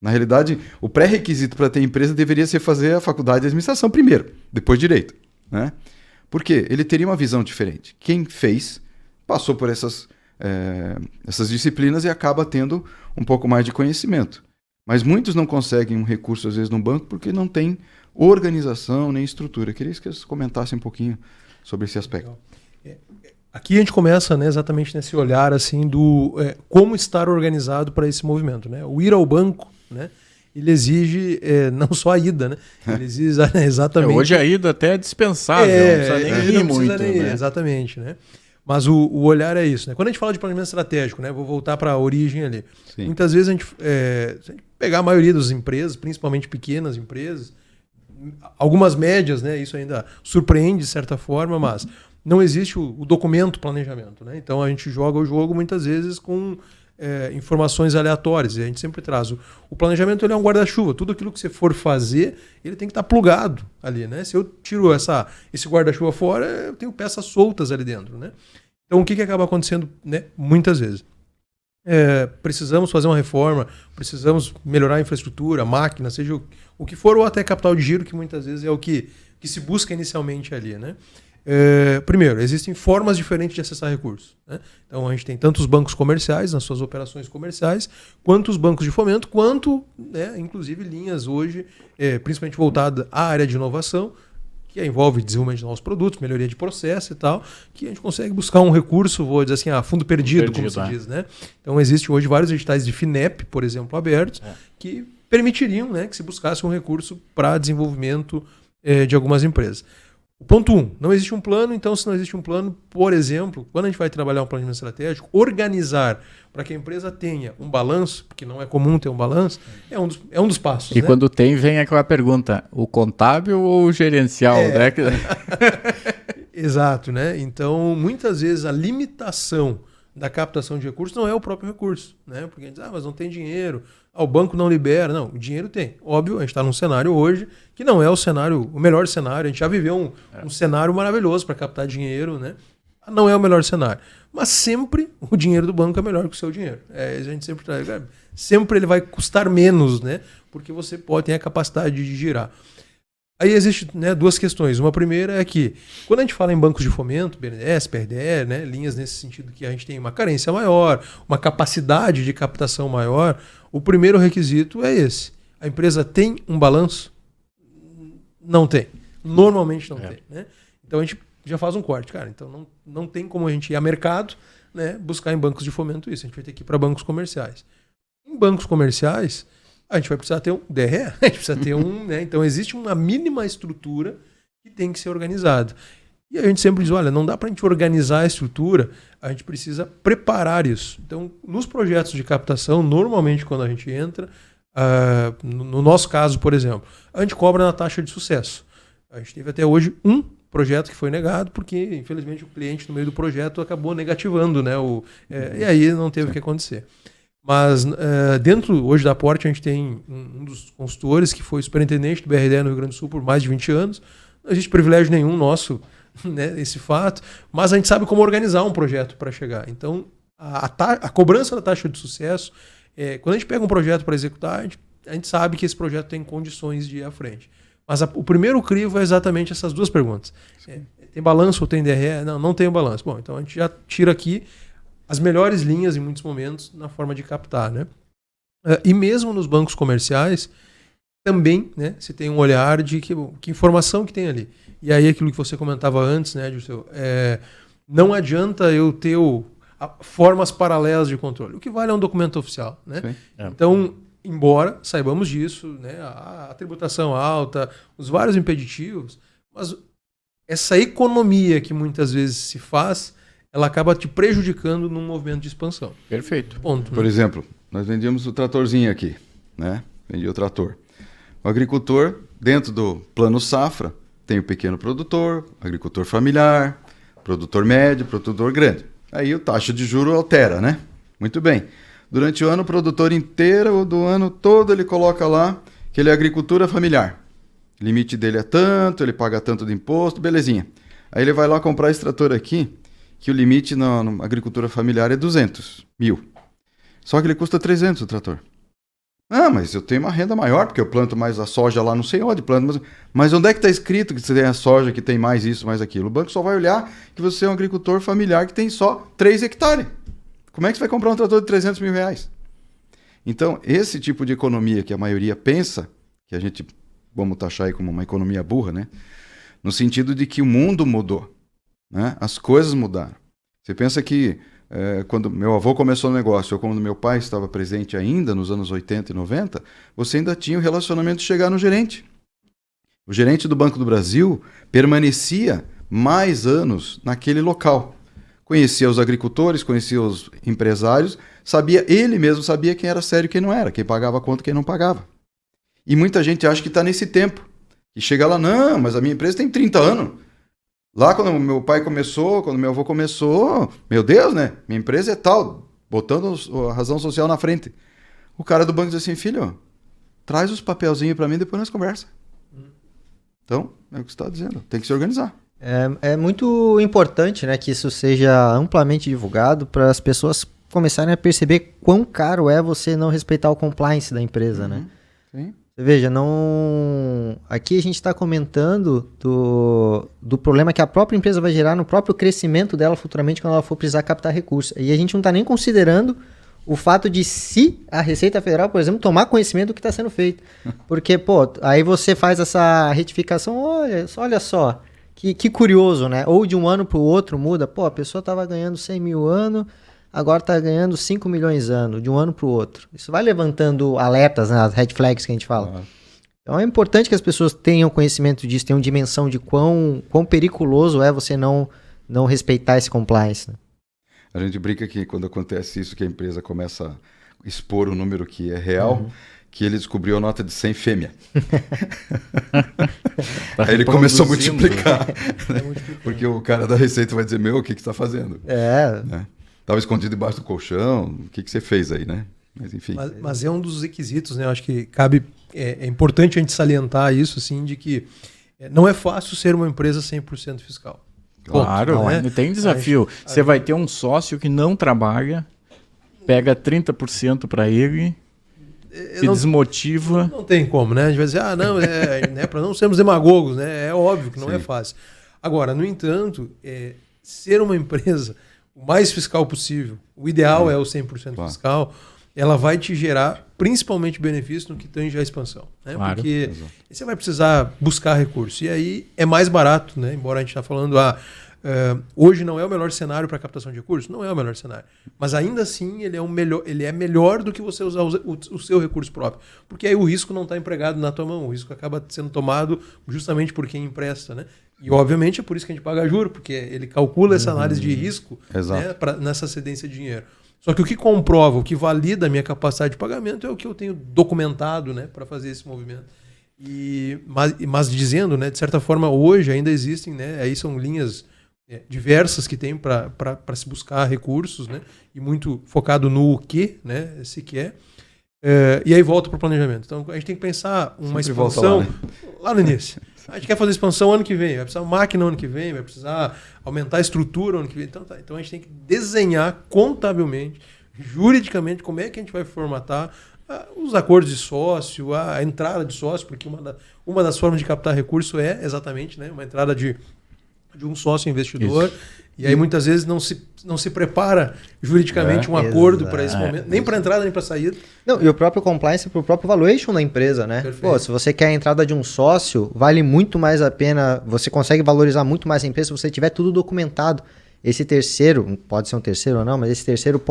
Na realidade, o pré-requisito para ter empresa deveria ser fazer a faculdade de administração primeiro, depois direito, né? Por quê? Ele teria uma visão diferente. Quem fez, passou por essas disciplinas e acaba tendo um pouco mais de conhecimento. Mas muitos não conseguem um recurso, às vezes, no banco porque não tem organização nem estrutura. Eu queria que vocês comentassem um pouquinho sobre esse aspecto. Aqui a gente começa, né, exatamente nesse olhar assim do como estar organizado para esse movimento, né? O ir ao banco, né, ele exige não só a ida, né? Ele exige exatamente. Hoje a ida até é dispensável, não precisa nem ir muito, né? Exatamente, né? Mas o olhar é isso, né? Quando a gente fala de planejamento estratégico, né, vou voltar para a origem ali. Sim. Muitas vezes se a gente pegar a maioria das empresas, principalmente pequenas empresas, algumas médias, né? Isso ainda surpreende de certa forma, mas não existe o documento planejamento, né? Então a gente joga o jogo muitas vezes com informações aleatórias. E a gente sempre traz o planejamento, ele é um guarda-chuva. Tudo aquilo que você for fazer, ele tem que estar plugado ali, né? Se eu tiro esse guarda-chuva fora, eu tenho peças soltas ali dentro, né? Então o que acaba acontecendo, né? Muitas vezes precisamos fazer uma reforma, precisamos melhorar a infraestrutura, a máquina, seja o que for, ou até capital de giro, que muitas vezes é o que se busca inicialmente ali, né? Primeiro, existem formas diferentes de acessar recursos, né? Então a gente tem tanto os bancos comerciais nas suas operações comerciais, quanto os bancos de fomento, quanto, né, inclusive linhas hoje, principalmente voltadas à área de inovação, que envolve desenvolvimento de novos produtos, melhoria de processo e tal, que a gente consegue buscar um recurso, vou dizer assim, fundo perdido, como se diz, né? Então existem hoje vários editais de FINEP, por exemplo, abertos, que permitiriam, né, que se buscasse um recurso para desenvolvimento de algumas empresas. O ponto 1, não existe um plano, então se não existe um plano, por exemplo, quando a gente vai trabalhar um planejamento estratégico, organizar para que a empresa tenha um balanço, porque não é comum ter um balanço, é um dos passos. E né? quando tem, vem aquela pergunta, o contábil ou o gerencial? Né? Exato, né? Então, muitas vezes a limitação da captação de recursos não é o próprio recurso, né? Porque a gente diz, mas não tem dinheiro, o banco não libera. Não, o dinheiro tem. Óbvio, a gente está num cenário hoje que não é o melhor cenário. A gente já viveu um cenário maravilhoso para captar dinheiro, né? Não é o melhor cenário. Mas sempre o dinheiro do banco é melhor que o seu dinheiro. A gente sempre ele vai custar menos, né? Porque você ter a capacidade de girar. Aí existem, né, duas questões. Uma primeira é que, quando a gente fala em bancos de fomento, BNDES, PRDE, né, linhas nesse sentido que a gente tem uma carência maior, uma capacidade de captação maior, o primeiro requisito é esse. A empresa tem um balanço? Não tem. Normalmente não tem. Né? Então a gente já faz um corte. Cara, então não tem como a gente ir a mercado, né, buscar em bancos de fomento isso. A gente vai ter que ir para bancos comerciais. Em bancos comerciais, a gente vai precisar ter um DRE, a gente precisa ter né? Então existe uma mínima estrutura que tem que ser organizada. E a gente sempre diz, olha, não dá para a gente organizar a estrutura, a gente precisa preparar isso. Então, nos projetos de captação, normalmente quando a gente entra, no nosso caso, por exemplo, a gente cobra na taxa de sucesso. A gente teve até hoje um projeto que foi negado, porque infelizmente o cliente no meio do projeto acabou negativando, né? E aí não teve o que acontecer. Mas dentro hoje da Porte a gente tem um dos consultores que foi superintendente do BRDE no Rio Grande do Sul por mais de 20 anos, Não existe privilégio nenhum nosso, né, esse fato, mas a gente sabe como organizar um projeto para chegar. Então, a cobrança da taxa de sucesso, quando a gente pega um projeto para executar, a gente sabe que esse projeto tem condições de ir à frente. Mas o primeiro crivo é exatamente essas duas perguntas. Tem balanço ou tem DRE? Não, não tem balanço. Bom, então a gente já tira aqui as melhores linhas em muitos momentos na forma de captar, né? E mesmo nos bancos comerciais, também, né, se tem um olhar de que informação que tem ali. E aí aquilo que você comentava antes, né, Dirceu, não adianta eu ter formas paralelas de controle. O que vale é um documento oficial, né? Então, embora saibamos disso, né, a tributação alta, os vários impeditivos, mas essa economia que muitas vezes se faz, ela acaba te prejudicando num movimento de expansão. Perfeito. Ponto. Por exemplo, nós vendíamos o tratorzinho aqui, né? Vendia o trator. O agricultor, dentro do plano safra, tem o pequeno produtor, agricultor familiar, produtor médio, produtor grande. Aí a taxa de juros altera, né? Muito bem. Durante o ano, o produtor inteiro, do ano todo, ele coloca lá que ele é agricultura familiar. O limite dele é tanto, ele paga tanto de imposto, belezinha. Aí ele vai lá comprar esse trator aqui, que o limite na agricultura familiar é 200 mil. Só que ele custa 300 o trator. Ah, mas eu tenho uma renda maior, porque eu planto mais a soja lá, não sei onde planto. Mas onde é que está escrito que você tem a soja que tem mais isso, mais aquilo? O banco só vai olhar que você é um agricultor familiar que tem só 3 hectares. Como é que você vai comprar um trator de 300 mil reais? Então, esse tipo de economia que a maioria pensa, que a gente, vamos taxar aí como uma economia burra, né? No sentido de que o mundo mudou, né? As coisas mudaram. Você pensa que quando meu avô começou o negócio, ou quando meu pai estava presente ainda, nos anos 80 e 90, você ainda tinha o relacionamento de chegar no gerente. O gerente do Banco do Brasil permanecia mais anos naquele local. Conhecia os agricultores, conhecia os empresários, ele mesmo sabia quem era sério e quem não era, quem pagava conta e quem não pagava. E muita gente acha que está nesse tempo. E chega lá, não, mas a minha empresa tem 30 anos. Lá quando meu pai começou, quando meu avô começou, meu Deus, né? Minha empresa é tal, botando a razão social na frente. O cara do banco diz assim, filho, traz os papelzinhos para mim e depois nós conversa. Então, é o que você está dizendo, tem que se organizar. É muito importante, né, que isso seja amplamente divulgado para as pessoas começarem a perceber quão caro é você não respeitar o compliance da empresa, né? Sim. Veja, aqui a gente está comentando do problema que a própria empresa vai gerar no próprio crescimento dela futuramente quando ela for precisar captar recursos. E a gente não está nem considerando o fato de se a Receita Federal, por exemplo, tomar conhecimento do que está sendo feito. Porque, aí você faz essa retificação, olha só, que curioso, né? Ou de um ano para o outro muda, a pessoa estava ganhando 100 mil ano, agora está ganhando 5 milhões ano, de um ano para o outro. Isso vai levantando alertas, né, as red flags que a gente fala. Então é importante que as pessoas tenham conhecimento disso, tenham dimensão de quão periculoso é você não respeitar esse compliance. Né? A gente brinca que quando acontece isso, que a empresa começa a expor o número que é real, que ele descobriu a nota de 100 fêmea. Aí ele começou a multiplicar. Né? Porque o cara da Receita vai dizer, o que você está fazendo? Né? Estava escondido debaixo do colchão, o que você fez aí, né? Mas enfim. Mas é um dos requisitos, né? Eu acho que cabe, é importante a gente salientar isso, assim, de que não é fácil ser uma empresa 100% fiscal. Claro, não é? Tem desafio. Você vai ter um sócio que não trabalha, pega 30% para ele, se desmotiva. Não tem como, né? A gente vai dizer, né, para não sermos demagogos, né? É óbvio que não é fácil. Agora, no entanto, ser uma empresa o mais fiscal possível, o ideal é o 100% fiscal, ela vai te gerar principalmente benefício no que tange a expansão. Né? Claro. Porque você vai precisar buscar recursos. E aí é mais barato, né? Embora a gente está falando, hoje não é o melhor cenário para captação de recursos, não é o melhor cenário. Mas ainda assim ele é melhor do que você usar o seu recurso próprio. Porque aí o risco não está empregado na tua mão, o risco acaba sendo tomado justamente por quem empresta, né? E, obviamente, é por isso que a gente paga juro, porque ele calcula essa análise de risco, né, nessa cedência de dinheiro. Só que o que comprova, o que valida a minha capacidade de pagamento é o que eu tenho documentado, né, para fazer esse movimento. Mas dizendo, né, de certa forma, hoje ainda existem, né, aí são linhas diversas que tem para se buscar recursos, né, e muito focado no que, né, se quer. E aí volta para o planejamento. Então, a gente tem que pensar uma expansão lá no início. A gente quer fazer expansão ano que vem, vai precisar máquina ano que vem, vai precisar aumentar a estrutura ano que vem. Então, tá. Então a gente tem que desenhar contabilmente, juridicamente, como é que a gente vai formatar os acordos de sócio, a entrada de sócio, porque uma das formas de captar recurso é exatamente, né, uma entrada de um sócio investidor. Isso. E aí muitas vezes não se prepara juridicamente um acordo para esse momento, nem para entrada nem para saída. Não, e o próprio compliance para o próprio valuation da empresa, né? Pô, se você quer a entrada de um sócio, vale muito mais a pena, você consegue valorizar muito mais a empresa se você tiver tudo documentado. Esse terceiro, pode ser um terceiro ou não, mas esse terceiro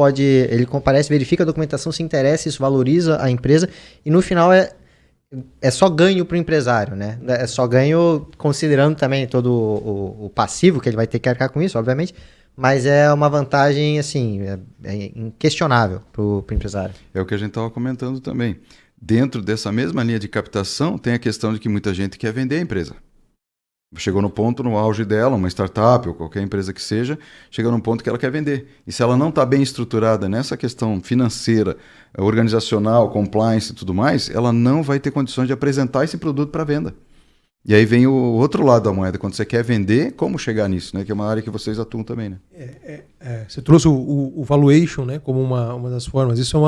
ele comparece, verifica a documentação, se interessa, isso valoriza a empresa e no final é só ganho para o empresário, né? É só ganho considerando também todo o passivo que ele vai ter que arcar com isso, obviamente, mas é uma vantagem, assim, inquestionável para o empresário. É o que a gente estava comentando também. Dentro dessa mesma linha de captação, tem a questão de que muita gente quer vender a empresa. Chegou no ponto, no auge dela, uma startup ou qualquer empresa que seja, chega num ponto que ela quer vender. E se ela não está bem estruturada nessa questão financeira, organizacional, compliance e tudo mais, ela não vai ter condições de apresentar esse produto para venda. E aí vem o outro lado da moeda, quando você quer vender, como chegar nisso, né? Que é uma área que vocês atuam também, né? Você trouxe o valuation, né, como uma das formas. Isso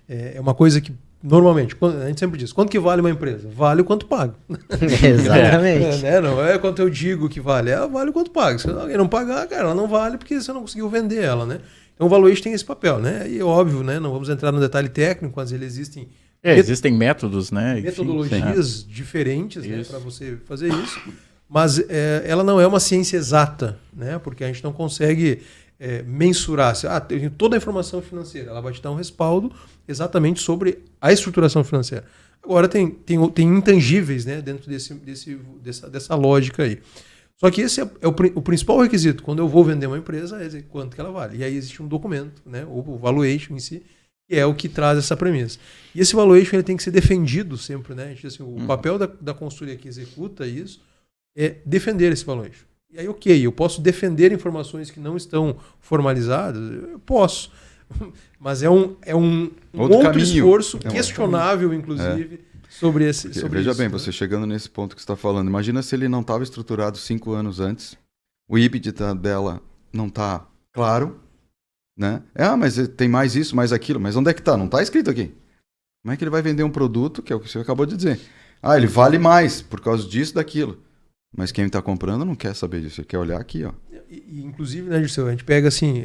é uma coisa que normalmente, a gente sempre diz, quanto que vale uma empresa? Vale o quanto paga. Exatamente. Não é quanto eu digo que vale, vale o quanto paga. Se alguém não pagar, cara, ela não vale porque você não conseguiu vender ela, né? Então o valuation tem esse papel, né? E óbvio, né? Não vamos entrar no detalhe técnico, mas existem existem métodos, né? Metodologias diferentes, né, para você fazer isso. Mas ela não é uma ciência exata, né? Porque a gente não consegue mensurar. Tem toda a informação financeira, ela vai te dar um respaldo exatamente sobre a estruturação financeira. Agora tem intangíveis, né, dentro dessa lógica aí. Só que esse é o principal requisito. Quando eu vou vender uma empresa, é dizer quanto que ela vale. E aí existe um documento, né, o valuation em si, que é o que traz essa premissa. E esse valuation ele tem que ser defendido sempre, né? A gente, assim, o papel da consultoria que executa isso é defender esse valuation. E aí, eu posso defender informações que não estão formalizadas? Eu posso. Mas é um outro esforço, questionável, inclusive, sobre veja isso. Bem, você chegando nesse ponto que você está falando, imagina se ele não estava estruturado 5 anos antes, o EBITDA dela não está claro, né? Mas tem mais isso, mais aquilo, mas onde é que está? Não está escrito aqui. Como é que ele vai vender um produto, que é o que você acabou de dizer? Ele vale mais por causa disso, daquilo. Mas quem está comprando não quer saber disso, ele quer olhar aqui, ó. Inclusive, né, Dirceu, a gente pega assim,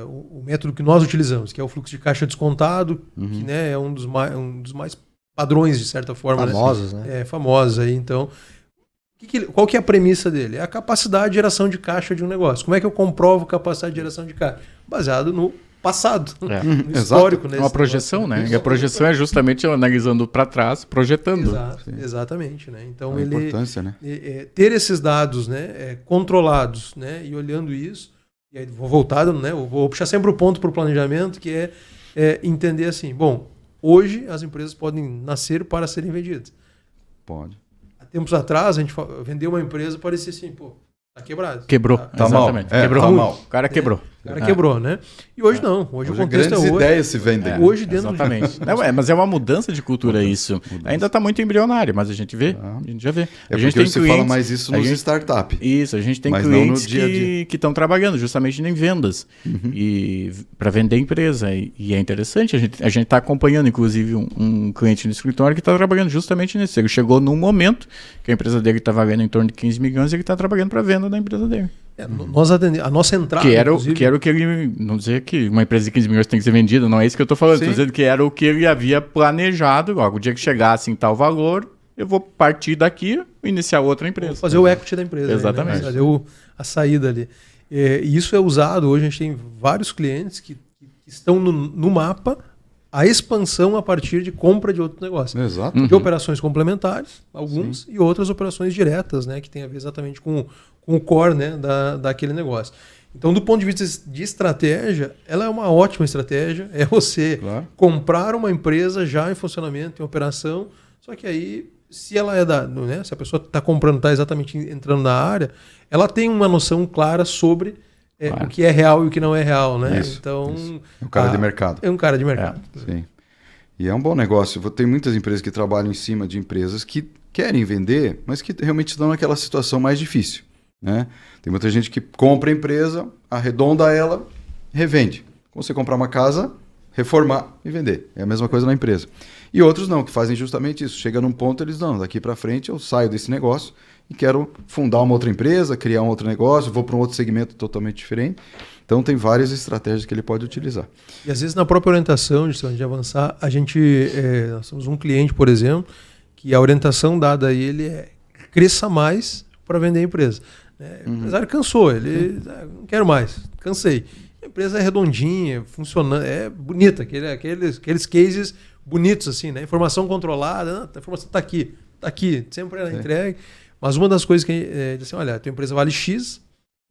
o método que nós utilizamos, que é o fluxo de caixa descontado, que, né, é um dos mais padrões, de certa forma. Famosos, né? Famosos aí, então. Qual que é a premissa dele? É a capacidade de geração de caixa de um negócio. Como é que eu comprovo capacidade de geração de caixa? Baseado no passado, no histórico. É uma projeção, né? E a projeção é justamente analisando para trás, projetando. Exatamente, né? Então, a importância, né? Ter esses dados, né, controlados, né, e olhando isso, e aí vou voltar, né, vou puxar sempre o ponto para o planejamento, que é entender assim, bom, hoje as empresas podem nascer para serem vendidas. Pode. Há tempos atrás, a gente vendeu uma empresa, parecia assim, tá quebrado. Quebrou. Tá exatamente. Mal. Quebrou. Tá mal. O cara quebrou. O cara quebrou, né? E hoje não. Hoje o contexto grandes ideias se vendem. Hoje dentro exatamente. Mas é uma mudança de cultura isso. Ainda está muito embrionário, mas a gente vê. A gente já vê. A gente tem clientes, fala mais isso nos startups. Isso, a gente tem clientes que estão trabalhando justamente em vendas e para vender empresa. E é interessante, a gente está acompanhando, inclusive, um cliente no escritório que está trabalhando justamente nisso. Ele chegou num momento que a empresa dele está valendo em torno de 15 milhões e ele está trabalhando para a venda da empresa dele. Nós atendemos, a nossa entrada, que era o que ele, não dizer que uma empresa de 15 milhões tem que ser vendida, não é isso que eu estou falando, estou dizendo que era o que ele havia planejado, o dia que chegasse em tal valor, eu vou partir daqui e iniciar outra empresa. Vou fazer o equity da empresa. Exatamente. Aí, né? Fazer a saída ali. E isso é usado, hoje a gente tem vários clientes que estão no mapa a expansão a partir de compra de outro negócio. Exato. De operações complementares, alguns, e outras operações diretas, né, que tem a ver exatamente com o core, né, daquele negócio. Então, do ponto de vista de estratégia, ela é uma ótima estratégia. É você comprar uma empresa já em funcionamento, em operação, só que aí, se ela né, se a pessoa está comprando, está exatamente entrando na área, ela tem uma noção clara sobre o que é real e o que não é real, né? Isso, então, isso. É um cara de mercado. É um cara de mercado. Sim. E é um bom negócio. Tem muitas empresas que trabalham em cima de empresas que querem vender, mas que realmente estão naquela situação mais difícil, né? Tem muita gente que compra a empresa, arredonda ela, revende. Como você comprar uma casa, reformar e vender. É a mesma coisa na empresa. E outros não, que fazem justamente isso. Chega num ponto, eles não, daqui para frente eu saio desse negócio e quero fundar uma outra empresa, criar um outro negócio, vou para um outro segmento totalmente diferente. Então tem várias estratégias que ele pode utilizar. E às vezes na própria orientação de avançar, nós temos um cliente, por exemplo, que a orientação dada a ele é cresça mais para vender a empresa. O empresário cansou, ele não quero mais, cansei. A empresa é redondinha, funcionando, é bonita, aqueles cases bonitos assim, né? Informação controlada, a informação está aqui, sempre ela entregue. Mas uma das coisas que diz assim, olha, a tua empresa vale X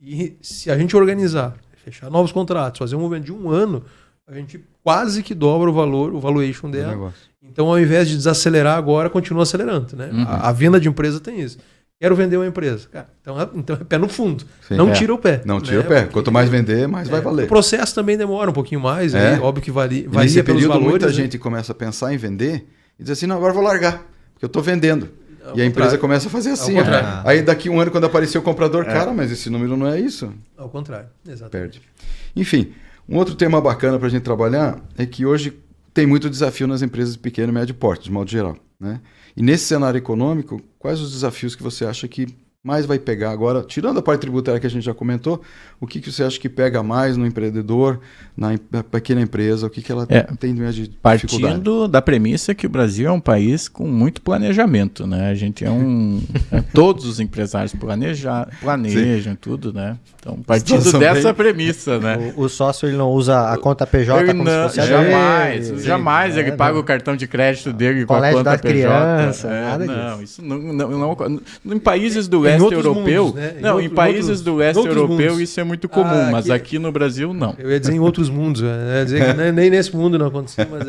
e se a gente organizar, fechar novos contratos, fazer um movimento de 1 ano, a gente quase que dobra o valor, o valuation dela. Então, ao invés de desacelerar agora, continua acelerando, né? A venda de empresa tem isso. Quero vender uma empresa. Cara, então é pé no fundo. Sim, não tira o pé. Não tira o pé. Quanto mais vender, mais vai valer. O processo também demora um pouquinho mais. Aí, óbvio que varia nesse pelos período, valores. muita gente começa a pensar em vender e diz assim, não, agora eu vou largar, porque eu estou vendendo. E a empresa começa a fazer assim. Aí daqui 1 ano, quando aparecer o comprador, cara, mas esse número não é isso. Ao contrário, exatamente. Perde. Enfim, um outro tema bacana para a gente trabalhar é que hoje tem muito desafio nas empresas de pequeno e médio porte, de modo geral, né? E nesse cenário econômico, quais os desafios que você acha que mais vai pegar agora, tirando a parte tributária que a gente já comentou, o que você acha que pega mais no empreendedor, na pequena empresa, o que ela tem de dificuldade? Partindo da premissa que o Brasil é um país com muito planejamento, né? A gente todos os empresários planejam tudo, né? Então, partindo dessa premissa, né? O sócio ele não usa a conta PJ como se fosse jamais ele paga o cartão de crédito dele com a conta PJ. Criança, nada não, disso. Isso não, em países do leste europeu, mundos, né? em países do leste europeu mundos. isso é muito comum, mas aqui no Brasil não. Eu ia dizer em outros mundos, eu ia dizer que nem nesse mundo não aconteceu, mas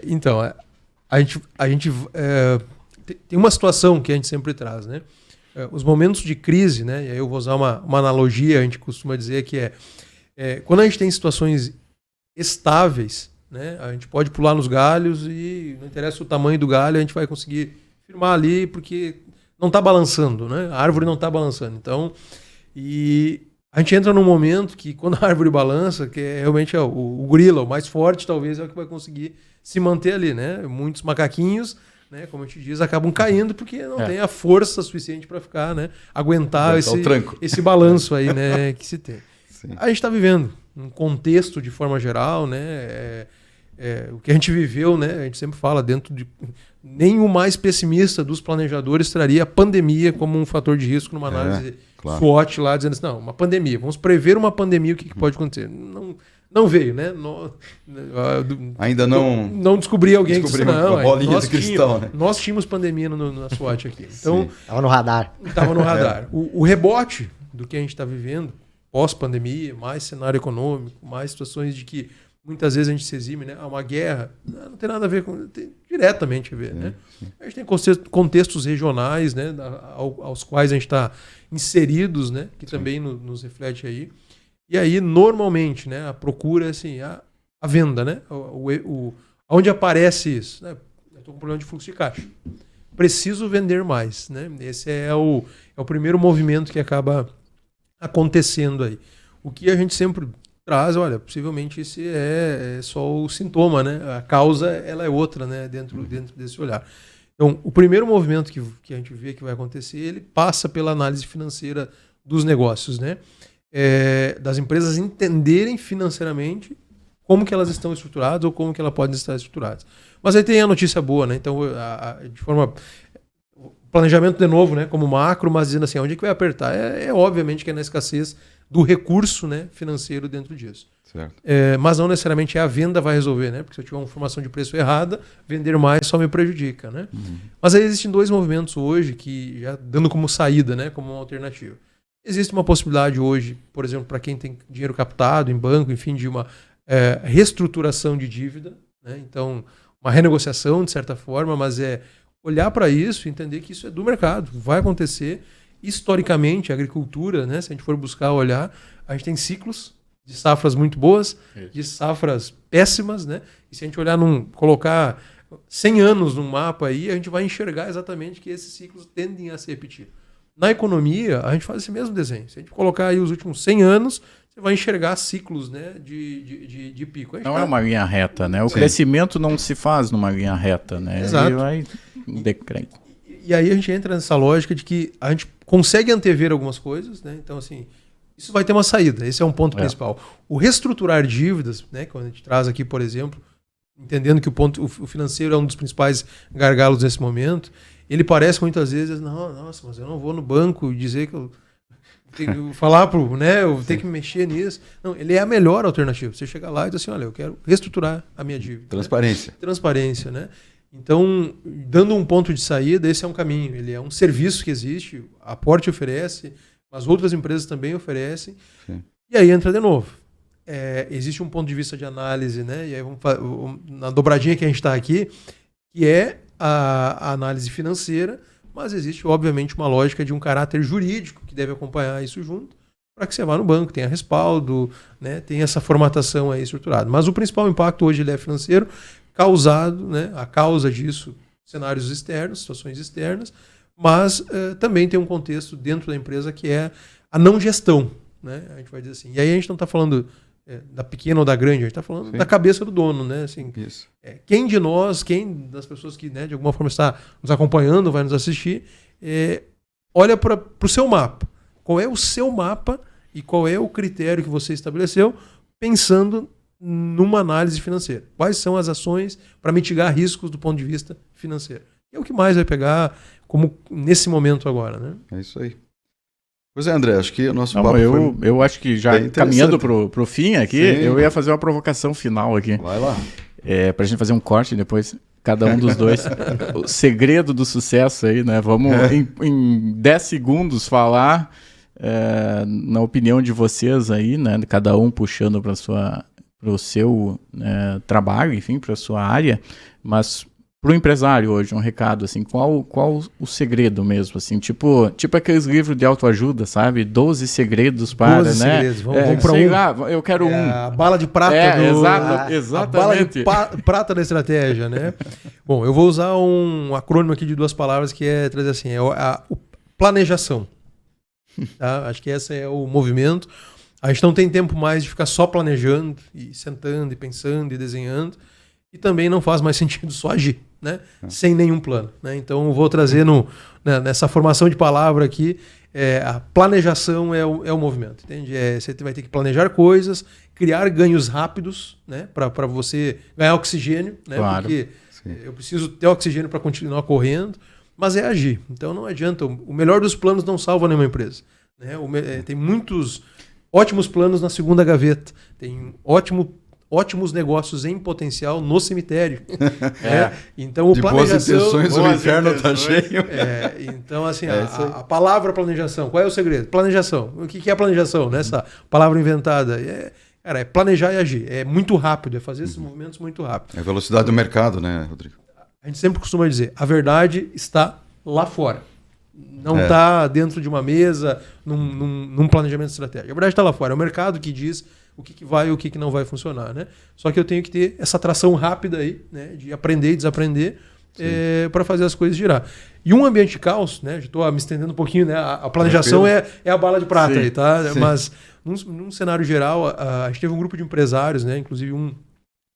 então, a gente tem uma situação que a gente sempre traz, né? Os momentos de crise, né? E aí eu vou usar uma analogia, a gente costuma dizer que quando a gente tem situações estáveis, né? A gente pode pular nos galhos e não interessa o tamanho do galho, a gente vai conseguir firmar ali porque não está balançando, né? A árvore não está balançando. Então, e a gente entra num momento que quando a árvore balança, que realmente o gorila, o mais forte talvez é o que vai conseguir se manter ali, né? Muitos macaquinhos, né, como a gente diz, acabam caindo porque não tem a força suficiente para ficar, né, aguentar esse balanço aí, né, que se tem. Sim. A gente está vivendo um contexto de forma geral, né, o que a gente viveu, né, a gente sempre fala dentro de nem o mais pessimista dos planejadores traria a pandemia como um fator de risco numa análise SWOT lá, dizendo assim, não, uma pandemia, vamos prever uma pandemia, o que pode acontecer? Não veio, né? Ainda não descobri alguém que disse, não, bolinha de cristal, né? Nós tínhamos pandemia na SWOT aqui. Então, estava no radar. Estava no radar. O rebote do que a gente está vivendo, pós-pandemia, mais cenário econômico, mais situações de que muitas vezes a gente se exime, né? Uma guerra não tem nada a ver com... Tem diretamente a ver, né? A gente tem contextos regionais, né? Aos quais a gente está inseridos, né? Que também nos reflete aí. E aí, normalmente, né? A procura, assim, a venda, né? Onde aparece isso? Né? Eu estou com problema de fluxo de caixa. Preciso vender mais, né? Esse é o primeiro movimento que acaba acontecendo aí. O que a gente sempre traz, olha, possivelmente esse é só o sintoma, né? A causa, ela é outra, né? Dentro desse olhar. Então, o primeiro movimento que a gente vê que vai acontecer, ele passa pela análise financeira dos negócios, né? Das empresas entenderem financeiramente como que elas estão estruturadas ou como que elas podem estar estruturadas. Mas aí tem a notícia boa, né? Então, de forma... Planejamento de novo, né? Como macro, mas dizendo assim, onde é que vai apertar? Obviamente que é na escassez do recurso, né, financeiro dentro disso. Certo. Mas não necessariamente a venda vai resolver, né? Porque se eu tiver uma informação de preço errada, vender mais só me prejudica, né? Mas aí existem 2 movimentos hoje que já dando como saída, né, como uma alternativa. Existe uma possibilidade hoje, por exemplo, para quem tem dinheiro captado em banco, enfim, de uma reestruturação de dívida, né? Então, uma renegociação de certa forma, mas olhar para isso e entender que isso é do mercado, vai acontecer. Historicamente, a agricultura, né, se a gente for buscar olhar, a gente tem ciclos de safras muito boas, de safras péssimas, né? E se a gente olhar colocar 100 anos num mapa aí, a gente vai enxergar exatamente que esses ciclos tendem a se repetir. Na economia, a gente faz esse mesmo desenho. Se a gente colocar aí os últimos 100 anos, você vai enxergar ciclos, né, de pico. Não é uma linha reta, né? O crescimento não se faz numa linha reta, né? Exato. Ele vai em decréscimo. E aí a gente entra nessa lógica de que a gente consegue antever algumas coisas, né? Então, assim, isso vai ter uma saída. Esse é um ponto principal. O reestruturar dívidas, né? Quando a gente traz aqui, por exemplo, entendendo que o financeiro é um dos principais gargalos nesse momento, ele parece muitas vezes, nossa, mas eu não vou no banco dizer que eu tenho que falar eu tenho que mexer nisso. Não, ele é a melhor alternativa. Você chega lá e diz assim, olha, eu quero reestruturar a minha dívida. Transparência. Né? Transparência, né? Então, dando um ponto de saída, esse é um caminho. Ele é um serviço que existe, a Porte oferece, mas outras empresas também oferecem. Sim. E aí entra de novo. Existe um ponto de vista de análise, né? E aí na dobradinha que a gente está aqui, que é a análise financeira, mas existe, obviamente, uma lógica de um caráter jurídico que deve acompanhar isso junto, para que você vá no banco, tenha respaldo, né? Tenha essa formatação aí estruturada. Mas o principal impacto hoje ele é financeiro, causado, né? A causa disso, cenários externos, situações externas, mas também tem um contexto dentro da empresa que é a não gestão, né? A gente vai dizer assim. E aí a gente não está falando da pequena ou da grande, a gente está falando da cabeça do dono, né? Assim, Isso. Quem de nós, quem das pessoas que, né, de alguma forma está nos acompanhando, vai nos assistir, olha para o seu mapa. Qual é o seu mapa e qual é o critério que você estabeleceu pensando numa análise financeira? Quais são as ações para mitigar riscos do ponto de vista financeiro? É o que mais vai pegar como nesse momento agora, né? É isso aí. Pois é, André, acho que o nosso Não, papo eu acho que já caminhando pro fim aqui, eu ia fazer uma provocação final aqui. Vai lá. Pra gente fazer um corte depois, cada um dos dois. O segredo do sucesso aí, né? Vamos em 10 segundos falar na opinião de vocês aí, né? Cada um puxando para o seu trabalho, enfim, para a sua área, mas para o empresário hoje, um recado, assim, qual o segredo mesmo, assim, tipo aqueles livros de autoajuda, sabe? 12 segredos para, 12 né? Segredos. Vamos para sei lá, eu quero a bala de prata exatamente. A bala de prata da estratégia, né? Bom, eu vou usar um acrônimo aqui de 2 palavras que é trazer assim, o planejação. Tá? Acho que esse é o movimento. A gente não tem tempo mais de ficar só planejando e sentando e pensando e desenhando. E também não faz mais sentido só agir, né? Sem nenhum plano, né? Então eu vou trazer nessa formação de palavra aqui, a planejação é o movimento, entende? Você vai ter que planejar coisas, criar ganhos rápidos, né? Para você ganhar oxigênio, né? Claro. Porque eu preciso ter oxigênio para continuar correndo, mas é agir. Então não adianta, o melhor dos planos não salva nenhuma empresa, né? Tem muitos ótimos planos na segunda gaveta, tem ótimos negócios em potencial no cemitério. Então, o de planejação... boas intenções, o inferno está cheio. Então, assim, a palavra planejação, qual é o segredo? Planejação. O que é planejação? Essa palavra inventada. É planejar e agir. É muito rápido, é fazer esses movimentos muito rápido. É a velocidade do mercado, né, Rodrigo? A gente sempre costuma dizer, a verdade está lá fora. Não está dentro de uma mesa, num planejamento estratégico. A verdade está lá fora. É o mercado que diz o que vai e o que não vai funcionar, né? Só que eu tenho que ter essa tração rápida aí, né? De aprender e desaprender para fazer as coisas girar. E um ambiente de caos, né? Estou me estendendo um pouquinho, né? A planejação é a bala de prata aí, tá? Sim. Mas num cenário geral, a gente teve um grupo de empresários, né? Inclusive um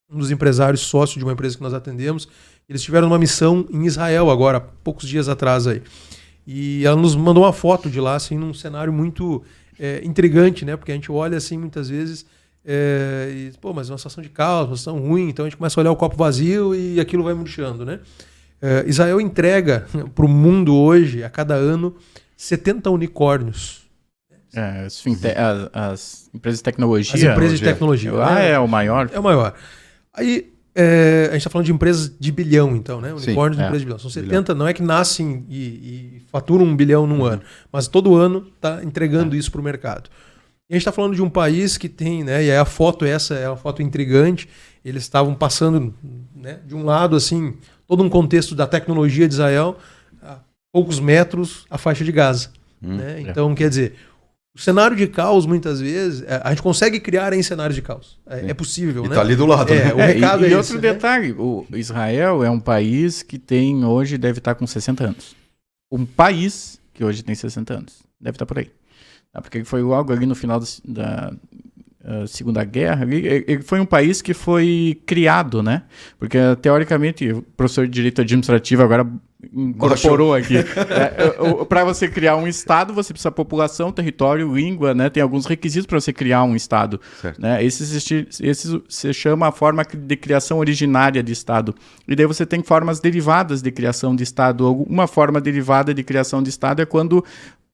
dos empresários sócio de uma empresa que nós atendemos, eles tiveram uma missão em Israel agora, poucos dias atrás aí. E ela nos mandou uma foto de lá, assim, num cenário muito intrigante, né? Porque a gente olha, assim, muitas vezes, mas uma situação de caos, uma situação ruim, então a gente começa a olhar o copo vazio e aquilo vai murchando, né? Israel entrega para o mundo hoje, a cada ano, 70 unicórnios. As empresas de tecnologia. As empresas de tecnologia. É o maior. É o maior. Aí, a gente está falando de empresas de bilhão, então, né? Unicórnios de empresas de bilhão. São 70, não é que nascem e faturam 1 bilhão num ano, mas todo ano está entregando isso para o mercado. E a gente está falando de um país que tem, né? E aí a foto essa é uma foto intrigante. Eles estavam passando, né, de um lado, assim, todo um contexto da tecnologia de Israel, a poucos metros a faixa de Gaza. Né? Então, quer dizer, O cenário de caos, muitas vezes, a gente consegue criar em cenários de caos. É possível, E né? tá ali do lado, né? O recado e é outro esse, detalhe, o Israel é um país que tem hoje, deve estar com 60 anos. Um país que hoje tem 60 anos. Deve estar por aí. Porque foi algo ali no final da Segunda Guerra. Ele foi um país que foi criado, né? Porque, teoricamente, o professor de Direito Administrativo agora incorporou aqui. Para você criar um Estado, você precisa população, território, língua, né? Tem alguns requisitos para você criar um Estado. Né? Esses se chama a forma de criação originária de Estado. E daí você tem formas derivadas de criação de Estado. Uma forma derivada de criação de Estado é quando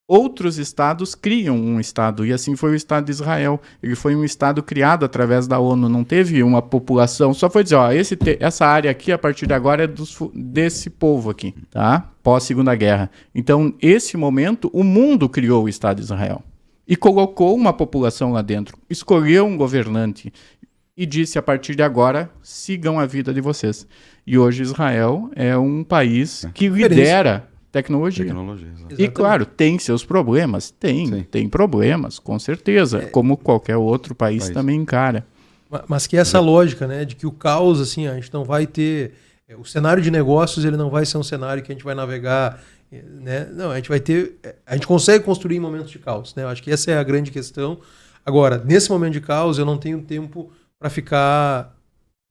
outros estados criam um estado, e assim foi o Estado de Israel. Ele foi um estado criado através da ONU, não teve uma população, só foi dizer, ó, essa área aqui, a partir de agora, é desse povo aqui, tá? Pós-Segunda Guerra. Então, esse momento, o mundo criou o Estado de Israel. E colocou uma população lá dentro, escolheu um governante, e disse, a partir de agora, sigam a vida de vocês. E hoje Israel é um país que lidera tecnologia. E claro, tem seus problemas? Tem problemas, com certeza, como qualquer outro país também encara. Mas que essa lógica, né, de que o caos, assim, a gente não vai ter... O cenário de negócios, ele não vai ser um cenário que a gente vai navegar, né? Não, a gente vai ter... A gente consegue construir em momentos de caos, né? Eu acho que essa é a grande questão. Agora, nesse momento de caos, eu não tenho tempo para ficar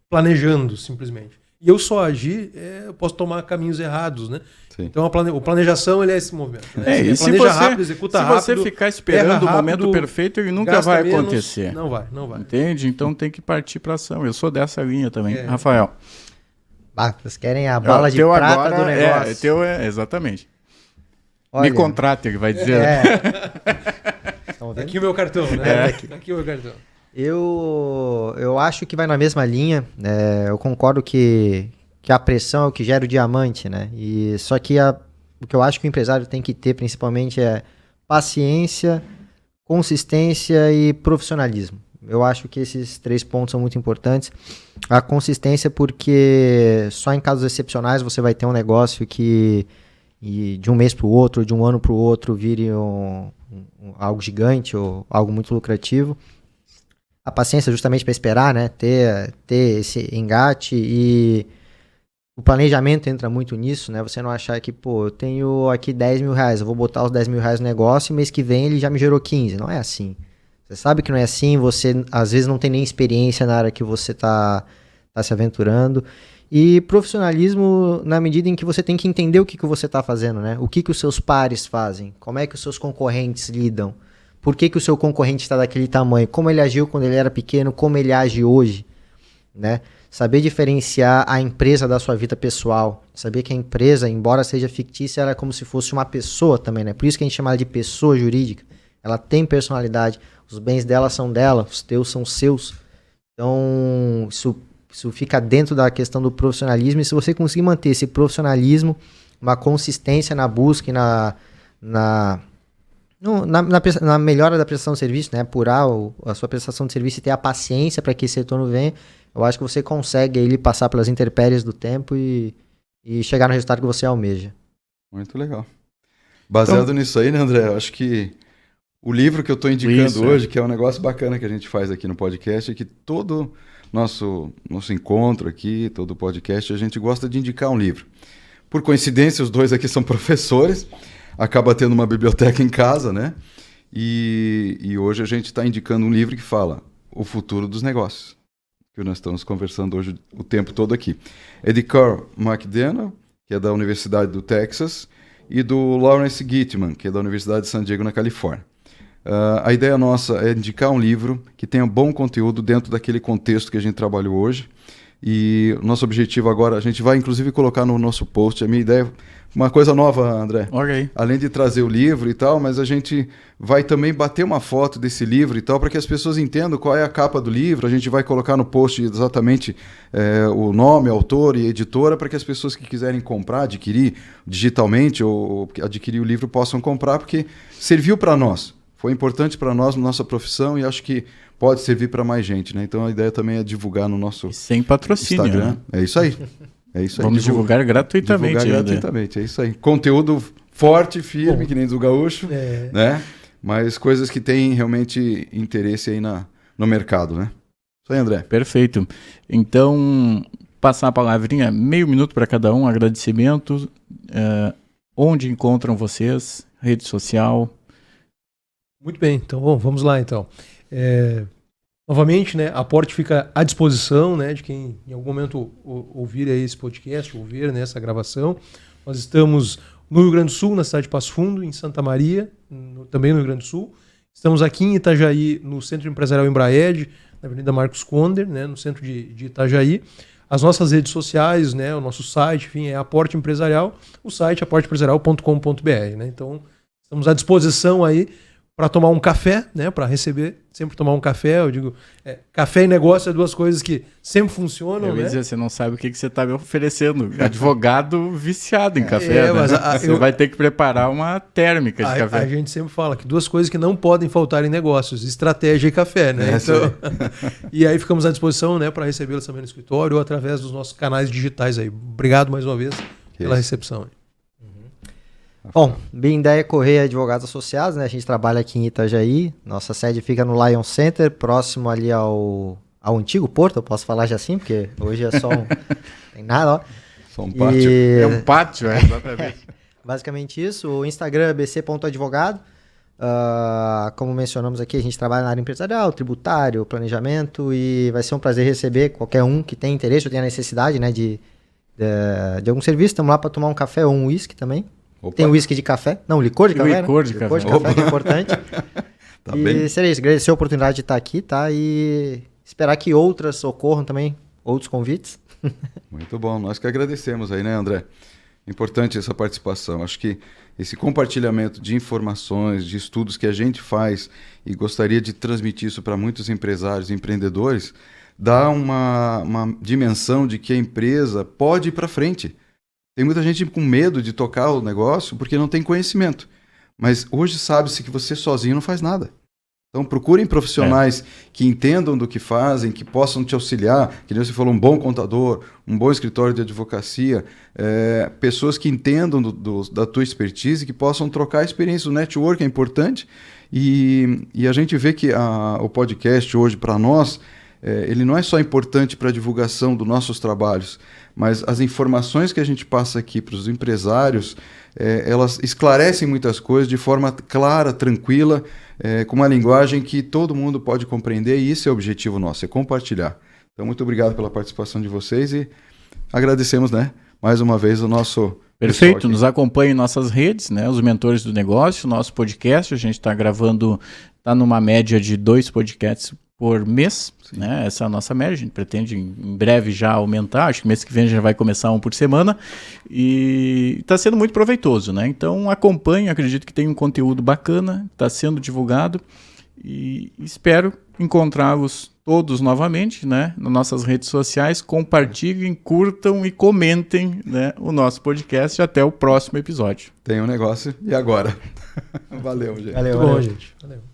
planejando, simplesmente. E eu só agir, eu posso tomar caminhos errados, né? Sim. Então a planejação ele é esse movimento. Né? E se você ficar esperando o momento perfeito, ele nunca vai acontecer. Não vai. Entende? Então tem que partir para ação. Eu sou dessa linha também. Rafael. Vocês querem a bala de prata agora, do negócio. Exatamente. Olha, me contrata, ele vai dizer. Aqui o meu cartão, né? Aqui o meu cartão. Eu acho que vai na mesma linha. Eu concordo que a pressão é o que gera o diamante, né? Só que o que eu acho que o empresário tem que ter principalmente é paciência, consistência e profissionalismo. Eu acho que esses 3 pontos são muito importantes. A consistência porque só em casos excepcionais você vai ter um negócio que de um mês para o outro, de um ano para o outro, vire algo gigante ou algo muito lucrativo. A paciência justamente para esperar, né? Ter esse engate e o planejamento entra muito nisso, né? Você não achar que, eu tenho aqui 10 mil reais, eu vou botar os 10 mil reais no negócio e mês que vem ele já me gerou 15. Não é assim. Você sabe que não é assim, você às vezes não tem nem experiência na área que você tá se aventurando. E profissionalismo na medida em que você tem que entender o que você tá fazendo, né? O que os seus pares fazem, como é que os seus concorrentes lidam. Por que o seu concorrente está daquele tamanho? Como ele agiu quando ele era pequeno? Como ele age hoje? Né? Saber diferenciar a empresa da sua vida pessoal. Saber que a empresa, embora seja fictícia, ela é como se fosse uma pessoa também. Né? Por isso que a gente chama ela de pessoa jurídica. Ela tem personalidade. Os bens dela são dela, os teus são seus. Então, isso fica dentro da questão do profissionalismo. E se você conseguir manter esse profissionalismo, uma consistência na busca e na melhora da prestação de serviço, né? Apurar a sua prestação de serviço e ter a paciência para que esse retorno venha, eu acho que você consegue ele passar pelas intempéries do tempo e chegar no resultado que você almeja. Muito legal. Baseado nisso aí, né, André? Eu acho que o livro que eu estou indicando hoje, que é um negócio bacana que a gente faz aqui no podcast, é que todo nosso encontro aqui, todo podcast, a gente gosta de indicar um livro. Por coincidência, os dois aqui são professores, acaba tendo uma biblioteca em casa, né? E hoje a gente está indicando um livro que fala O Futuro dos Negócios, que nós estamos conversando hoje o tempo todo aqui. É de Carl McDonough, que é da Universidade do Texas, e do Lawrence Gitman, que é da Universidade de San Diego, na Califórnia. A ideia nossa é indicar um livro que tenha bom conteúdo dentro daquele contexto que a gente trabalhou hoje. E o nosso objetivo agora, a gente vai inclusive colocar no nosso post, a minha ideia, uma coisa nova, André. Okay. Além de trazer o livro e tal, mas a gente vai também bater uma foto desse livro e tal, para que as pessoas entendam qual é a capa do livro. A gente vai colocar no post exatamente o nome, autor e editora, para que as pessoas que quiserem comprar, adquirir digitalmente ou adquirir o livro possam comprar, porque serviu para nós. Foi importante para nós, na nossa profissão, e acho que pode servir para mais gente, né? Então a ideia também é divulgar no nosso sem patrocínio, Instagram. Né? É isso aí. É isso aí. Vamos divulgar gratuitamente. Divulgar gratuitamente, é isso aí. Conteúdo forte, firme, que nem do gaúcho, né? mas coisas que têm realmente interesse aí no mercado, né? Isso aí, André. Perfeito. Então, passar a palavrinha, meio minuto para cada um, agradecimento. Onde encontram vocês? Rede social? Muito bem, então vamos lá então. Novamente, né, a Porte fica à disposição, né, de quem em algum momento ouvir aí esse podcast, ouvir, né, essa gravação. Nós estamos no Rio Grande do Sul, na cidade de Passo Fundo, em Santa Maria, também no Rio Grande do Sul. Estamos aqui em Itajaí, no Centro Empresarial Embraed, na Avenida Marcos Conder, né, no centro de Itajaí. As nossas redes sociais, né, o nosso site, enfim, é a Porte Empresarial, o site aporteempresarial.com.br, né? Então, estamos à disposição aí para tomar um café, né, para receber, sempre tomar um café. Eu digo, café e negócio é duas coisas que sempre funcionam, Eu ia né? dizer, você não sabe o que você está me oferecendo. Advogado viciado em café, né? Mas você vai ter que preparar uma térmica de café. A gente sempre fala que duas coisas que não podem faltar em negócios, estratégia e café, né? Então, e aí ficamos à disposição, né, para recebê-los também no escritório ou através dos nossos canais digitais aí. Obrigado mais uma vez pela recepção. Bom, Bindeia Correia Advogados Associados, né? A gente trabalha aqui em Itajaí. Nossa sede fica no Lion Center, próximo ali ao antigo Porto, eu posso falar já assim, porque hoje é só tem nada, ó. Só um pátio. É um pátio, exatamente. Basicamente isso. O Instagram é bc.advogado. Como mencionamos aqui, a gente trabalha na área empresarial, tributário, planejamento, e vai ser um prazer receber qualquer um que tenha interesse ou tenha necessidade, né, de algum serviço. Estamos lá para tomar um café ou um uísque também. Opa. Tem uísque de café. Não, licor de café. Licor de Licor de café. café, que é importante. Tá E bem. seria isso. Agradecer a oportunidade de estar aqui, tá? E esperar que outras ocorram também, outros convites. Muito bom. Nós que agradecemos aí, né, André? Importante essa participação. Acho que esse compartilhamento de informações, de estudos que a gente faz e gostaria de transmitir isso para muitos empresários e empreendedores, dá uma dimensão de que a empresa pode ir para frente. Tem muita gente com medo de tocar o negócio porque não tem conhecimento. Mas hoje sabe-se que você sozinho não faz nada. Então procurem profissionais que entendam do que fazem, que possam te auxiliar, que nem você falou, um bom contador, um bom escritório de advocacia, pessoas que entendam da tua expertise, que possam trocar experiência. O network é importante e a gente vê que o podcast hoje, para nós, ele não é só importante para a divulgação dos nossos trabalhos, mas as informações que a gente passa aqui para os empresários, elas esclarecem muitas coisas de forma clara, tranquila, com uma linguagem que todo mundo pode compreender, e isso é o objetivo nosso, é compartilhar. Então, muito obrigado pela participação de vocês e agradecemos, né, mais uma vez o nosso... Perfeito, nos acompanhe em nossas redes, né, os Mentores do Negócio, nosso podcast, a gente está gravando, está numa média de 2 podcasts por mês, né? Essa é a nossa média, a gente pretende em breve já aumentar, acho que mês que vem já vai começar um por semana, e está sendo muito proveitoso, né? Então acompanhe, acredito que tem um conteúdo bacana, está sendo divulgado, e espero encontrá-los todos novamente, né? Nas nossas redes sociais, compartilhem, curtam e comentem, né, o nosso podcast. Até o próximo episódio. Tem um negócio, e agora? Valeu, gente. Valeu, Muito bom, valeu. gente. Valeu.